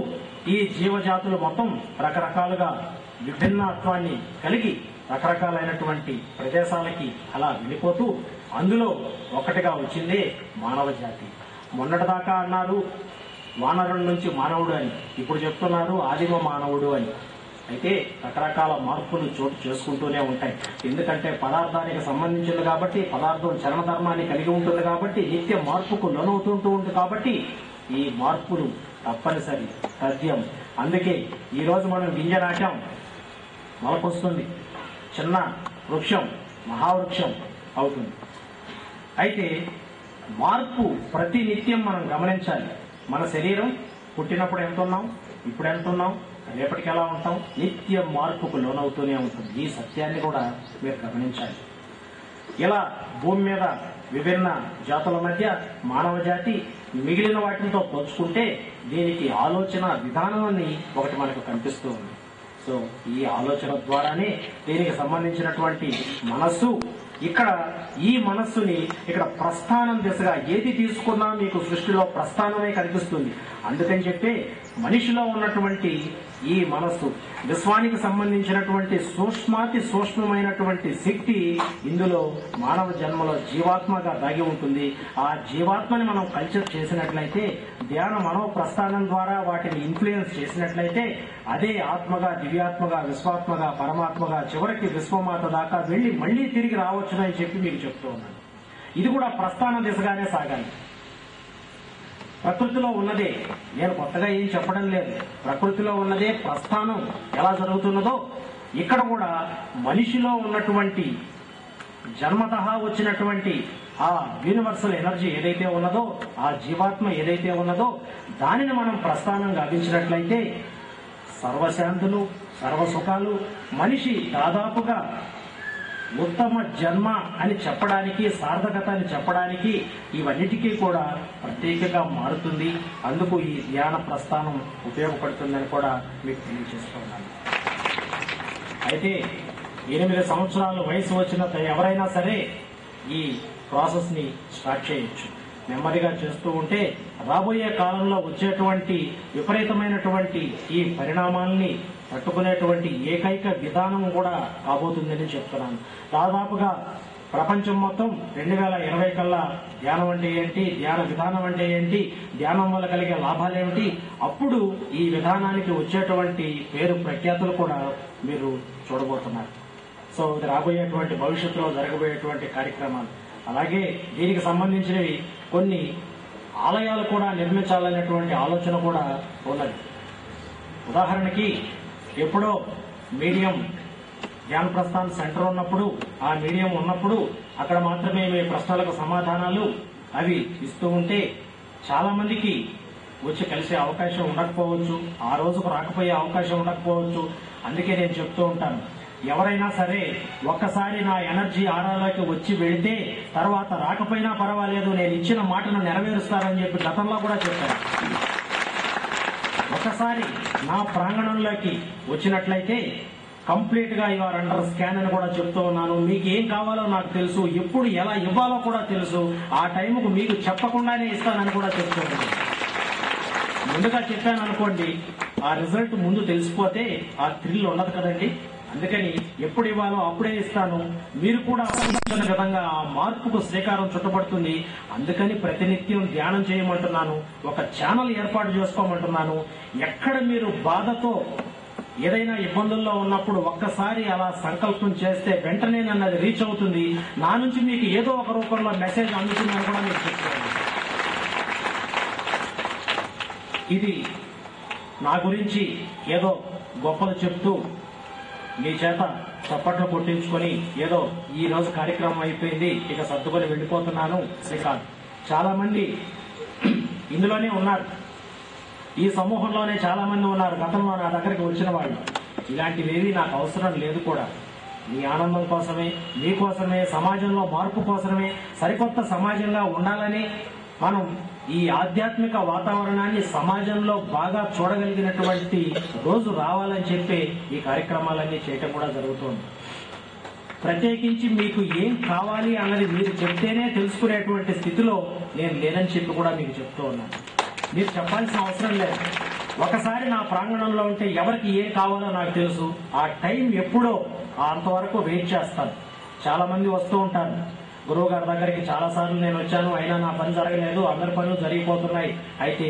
Speaker 1: ఈ జీవజాతులు మొత్తం రకరకాలుగా విభిన్నత్వాన్ని కలిగి రకరకాలైనటువంటి ప్రదేశాలకి అలా వెళ్ళిపోతూ అందులో ఒకటిగా వచ్చిందే మానవ జాతి. మొన్నటిదాకా అన్నారు వానరుల నుంచి మానవుడు అని, ఇప్పుడు చెప్తున్నారు ఆదిమ మానవుడు అని. అయితే రకరకాల మార్పులు చోటు చేసుకుంటూనే ఉంటాయి. ఎందుకంటే పదార్థానికి సంబంధించింది కాబట్టి, పదార్థం చలన ధర్మాన్ని కలిగి ఉంటుంది కాబట్టి, నిత్య మార్పుకు లోనవుతుంటూ ఉంటుంది కాబట్టి ఈ మార్పులు తప్పనిసరి తథ్యం. అందుకే ఈరోజు మనం గింజ నాటాం, మొలకొస్తుంది, చిన్న వృక్షం మహావృక్షం అవుతుంది. అయితే మార్పు ప్రతి నిత్యం మనం గమనించాలి. మన శరీరం పుట్టినప్పుడు ఎంత ఉన్నాం, ఇప్పుడు ఎంత ఉన్నాం, రేపటికి ఎలా ఉంటాం, నిత్యం మార్పుకు లోనవుతూనే ఉంటుంది. ఈ సత్యాన్ని కూడా మీరు గమనించాలి. ఇలా భూమి మీద విభిన్న జాతుల మధ్య మానవ జాతి మిగిలిన వాటితో పోల్చుకుంటే దీనికి ఆలోచన విధానం అని ఒకటి మనకు కనిపిస్తూ ఉంది. సో ఈ ఆలోచన ద్వారానే దీనికి సంబంధించినటువంటి మనస్సు, ఇక్కడ ఈ మనస్సుని ఇక్కడ ప్రస్థానం దిశగా ఏది తీసుకున్నా మీకు సృష్టిలో ప్రస్థానమే కనిపిస్తుంది. అందుకని చెప్పి మనిషిలో ఉన్నటువంటి ఈ మనస్సు విశ్వానికి సంబంధించినటువంటి సూక్ష్మాతి సూక్ష్మమైనటువంటి శక్తి ఇందులో మానవ జన్మలో జీవాత్మగా దాగి ఉంటుంది. ఆ జీవాత్మని మనం కల్చర్ చేసినట్లయితే, ధ్యాన మనో ప్రస్థానం ద్వారా వాటిని ఇన్ఫ్లుయెన్స్ చేసినట్లయితే అదే ఆత్మగా, దివ్యాత్మగా, విశ్వాత్మగా, పరమాత్మగా చివరికి విశ్వమాత దాకా వెళ్లి మళ్లీ తిరిగి రావచ్చునని చెప్పి మీకు చెప్తూ ఉన్నాను. ఇది కూడా ప్రస్థాన దిశగానే సాగాలి. ప్రకృతిలో ఉన్నదే, నేను కొత్తగా ఏం చెప్పడం లేదు, ప్రకృతిలో ఉన్నదే ప్రస్థానం ఎలా జరుగుతున్నదో ఇక్కడ కూడా మనిషిలో ఉన్నటువంటి జన్మతహా వచ్చినటువంటి ఆ యూనివర్సల్ ఎనర్జీ ఏదైతే ఉన్నదో, ఆ జీవాత్మ ఏదైతే ఉన్నదో దానిని మనం ప్రస్థానం గావించినట్లయితే సర్వశాంతులు, సర్వసుఖాలు, మనిషి దాదాపుగా ఉత్తమ జన్మ అని చెప్పడానికి, సార్థకత అని చెప్పడానికి ఇవన్నిటికీ కూడా ప్రత్యేకంగా మారుతుంది. అందుకు ఈ ధ్యాన ప్రస్థానం ఉపయోగపడుతుందని కూడా మీకు తెలియజేస్తున్నాను. అయితే 8 సంవత్సరాల వయసు వచ్చిన ఎవరైనా సరే ఈ ప్రాసెస్ ని స్టార్ట్ చేయొచ్చు. నెమ్మదిగా చేస్తూ ఉంటే రాబోయే కాలంలో వచ్చేటువంటి విపరీతమైనటువంటి ఈ పరిణామాల్ని తట్టుకునేటువంటి ఏకైక విధానం కూడా కాబోతుందని చెప్తున్నాను. దాదాపుగా ప్రపంచం మొత్తం 2020 కల్లా ధ్యానం అంటే ఏంటి, ధ్యాన విధానం అంటే ఏంటి, ధ్యానం వల్ల కలిగే లాభాలేమిటి, అప్పుడు ఈ విధానానికి వచ్చేటువంటి పేరు ప్రఖ్యాతులు కూడా మీరు చూడబోతున్నారు. సో ఇది రాబోయేటువంటి భవిష్యత్తులో జరగబోయేటువంటి కార్యక్రమాలు. అలాగే దీనికి సంబంధించినవి కొన్ని ఆలయాలు కూడా నిర్మించాలనేటువంటి ఆలోచన కూడా ఉన్నది. ఉదాహరణకి ఎప్పుడో మీడియం ధ్యాన ప్రస్థాన్ సెంటర్ ఉన్నప్పుడు, ఆ మీడియం ఉన్నప్పుడు అక్కడ మాత్రమే మీ ప్రశ్నలకు సమాధానాలు అవి ఇస్తూ ఉంటే చాలా మందికి వచ్చి కలిసే అవకాశం ఉండకపోవచ్చు, ఆ రోజుకు రాకపోయే అవకాశం ఉండకపోవచ్చు. అందుకే నేను చెప్తూ ఉంటాను, ఎవరైనా సరే ఒక్కసారి నా ఎనర్జీ ఆరాలోకి వచ్చి వెళితే తర్వాత రాకపోయినా పర్వాలేదు, నేను ఇచ్చిన మాటను నెరవేరుస్తారని చెప్పి గతంలో కూడా చెప్పారు. ఒకసారి నా ప్రాంగణంలోకి వచ్చినట్లయితే కంప్లీట్ గా యువర్ అండర్ స్కాన్ అని కూడా చెప్తూ ఉన్నాను. మీకు ఏం కావాలో నాకు తెలుసు, ఎప్పుడు ఎలా ఇవ్వాలో కూడా తెలుసు, ఆ టైంకు మీకు చెప్పకుండానే ఇస్తానని కూడా చెప్తున్నాను. ముందుగా చెప్పాను అనుకోండి, ఆ రిజల్ట్ ముందు తెలిసిపోతే ఆ థ్రిల్ ఉండదు కదండి. అందుకని ఎప్పుడు ఇవ్వాలో అప్పుడే ఇస్తాను. మీరు కూడా ఆలోచించిన విధంగా ఆ మార్పుకు శ్రీకారం చుట్టబడుతుంది. అందుకని ప్రతినిత్యం ధ్యానం చేయమంటున్నాను, ఒక ఛానల్ ఏర్పాటు చేసుకోమంటున్నాను. ఎక్కడ మీరు బాధతో ఏదైనా ఇబ్బందుల్లో ఉన్నప్పుడు ఒక్కసారి అలా సంకల్పం చేస్తే వెంటనే నన్ను అది రీచ్ అవుతుంది. నా నుంచి మీకు ఏదో ఒక రూపంలో మెసేజ్ అందుతుందని కూడా మీకు చెప్తాను. ఇది నా గురించి ఏదో గొప్పలు చెప్తూ మీ చేత చప్పట్లు కొట్టించుకొని ఏదో ఈ రోజు కార్యక్రమం అయిపోయింది ఇక సర్దుకొని వెళ్ళిపోతున్నాను శ్రీకాంత్. చాలా మంది ఇందులోనే ఉన్నారు, ఈ సమూహంలోనే చాలా మంది ఉన్నారు గతంలో నా దగ్గరికి వచ్చిన వాళ్ళు. ఇలాంటివేవి నాకు అవసరం లేదు కూడా. మీ ఆనందం కోసమే, మీకోసమే, సమాజంలో మార్పు కోసమే, సరికొత్త సమాజంగా ఉండాలని మనం ఈ ఆధ్యాత్మిక వాతావరణాన్ని సమాజంలో బాగా చూడగలిగినటువంటి రోజు రావాలని చెప్పి ఈ కార్యక్రమాలన్నీ చేయటం కూడా జరుగుతోంది. ప్రత్యేకించి మీకు ఏం కావాలి అన్నది మీరు చెప్తేనే తెలుసుకునేటువంటి స్థితిలో నేను లేనని చెప్పి కూడా మీకు చెప్తూ ఉన్నాను. మీరు చెప్పాల్సిన అవసరం లేదు. ఒకసారి నా ప్రాంగణంలో ఉంటే ఎవరికి ఏం కావాలో నాకు తెలుసు. ఆ టైం ఎప్పుడో అంతవరకు వెయిట్ చేస్తాను. చాలా మంది వస్తూ ఉంటారు గురువు గారి దగ్గరికి. చాలా సార్లు నేను వచ్చాను, అయినా నా పని జరగలేదు, అందరి పనులు జరిగిపోతున్నాయి. అయితే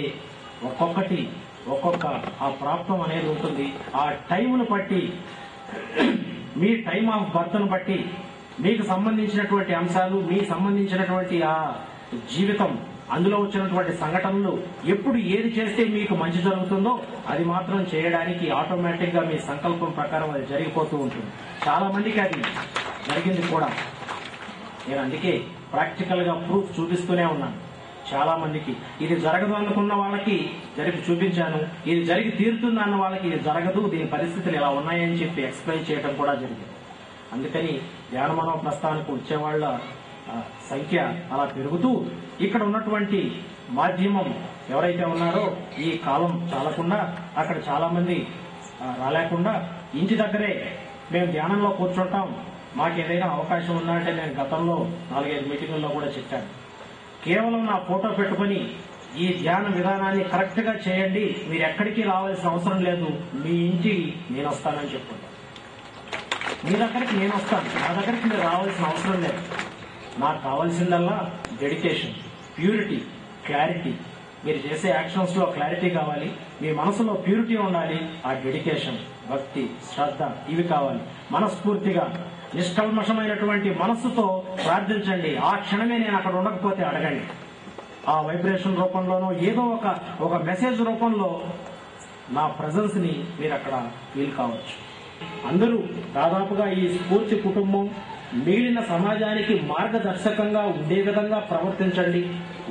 Speaker 1: ఒక్కొక్కటి ఒక్కొక్క ఆ ప్రాప్తం అనేది ఉంటుంది. ఆ టైంను బట్టి, మీ టైం ఆఫ్ బర్త్ను బట్టి, మీకు సంబంధించినటువంటి అంశాలు, మీకు సంబంధించినటువంటి ఆ జీవితం, అందులో వచ్చినటువంటి సంఘటనలు, ఎప్పుడు ఏది చేస్తే మీకు మంచి జరుగుతుందో అది మాత్రం చేయడానికి ఆటోమేటిక్ గా మీ సంకల్పం ప్రకారం అది జరిగిపోతూ ఉంటుంది. చాలా మందికి అది జరిగింది కూడా. నేను అందుకే ప్రాక్టికల్ గా ప్రూఫ్ చూపిస్తూనే ఉన్నాను. చాలా మందికి ఇది జరగదు అనుకున్న వాళ్ళకి జరిపి చూపించాను, ఇది జరిగి తీరుతుంది అన్న వాళ్ళకి ఇది జరగదు, దీని పరిస్థితులు ఇలా ఉన్నాయని చెప్పి ఎక్స్ప్లెయిన్ చేయడం కూడా జరిగింది. అందుకని ధ్యాన మనో ప్రస్థానానికి వచ్చేవాళ్ల సంఖ్య అలా పెరుగుతూ ఇక్కడ ఉన్నటువంటి మాధ్యమం ఎవరైతే ఉన్నారో ఈ కాలం చాలకుండా అక్కడ చాలా మంది రాలేకుండా ఇంటి దగ్గరే మేము ధ్యానంలో కూర్చుంటాం, మాకు ఏదైనా అవకాశం ఉందంటే నేను గతంలో 4-5 మీటింగుల్లో కూడా చెప్పాను. కేవలం నా ఫోటో పెట్టుకుని ఈ ధ్యాన విధానాన్ని కరెక్ట్ గా చేయండి, మీరు ఎక్కడికి రావాల్సిన అవసరం లేదు, మీ ఇంటికి నేను వస్తానని చెప్పుకుంటాను. మీ దగ్గరికి నేను వస్తాను, నా దగ్గరికి మీరు రావాల్సిన అవసరం లేదు. నాకు కావాల్సిందల్లా డెడికేషన్, ప్యూరిటీ, క్లారిటీ. మీరు చేసే యాక్షన్స్ లో క్లారిటీ కావాలి, మీ మనసులో ప్యూరిటీ ఉండాలి. ఆ డెడికేషన్, భక్తి, శ్రద్ధ ఇవి కావాలి. మనస్ఫూర్తిగా నిష్కల్మషమైనటువంటి మనస్సుతో ప్రార్థించండి. ఆ క్షణమే నేను అక్కడ ఉండకపోతే అడగండి. ఆ వైబ్రేషన్ రూపంలోనో ఏదో ఒక మెసేజ్ రూపంలో నా ప్రజెన్స్ ని మీరు అక్కడ ఫీల్ కావచ్చు. అందరూ దాదాపుగా ఈ స్ఫూర్తి కుటుంబం మిగిలిన సమాజానికి మార్గదర్శకంగా ఉండే విధంగా ప్రవర్తించండి.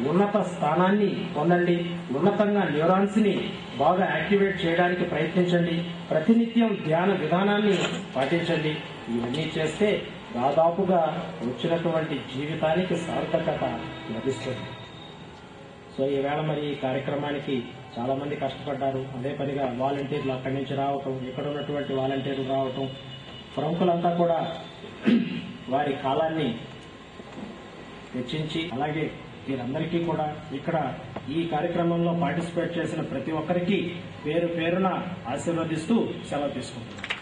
Speaker 1: ఉన్నత స్థానాన్ని పొందండి. ఉన్నతంగా న్యూరాన్స్ ని బాగా యాక్టివేట్ చేయడానికి ప్రయత్నించండి. ప్రతినిత్యం ధ్యాన విధానాన్ని పాటించండి. ఇవన్నీ చేస్తే దాదాపుగా వచ్చినటువంటి జీవితానికి సార్థకత లభిస్తుంది. సో ఈవేళ మరి ఈ కార్యక్రమానికి చాలా మంది కష్టపడ్డారు. అదే పనిగా వాలంటీర్లు అక్కడి నుంచి రావటం, ఇక్కడ ఉన్నటువంటి వాలంటీర్లు రావటం, ప్రముఖులంతా కూడా వారి కాలాన్ని వెచ్చించి, అలాగే వీరందరికీ కూడా ఇక్కడ ఈ కార్యక్రమంలో పార్టిసిపేట్ చేసిన ప్రతి ఒక్కరికి పేరు పేరున ఆశీర్వదిస్తూ సెలవు తీసుకుంటున్నాను.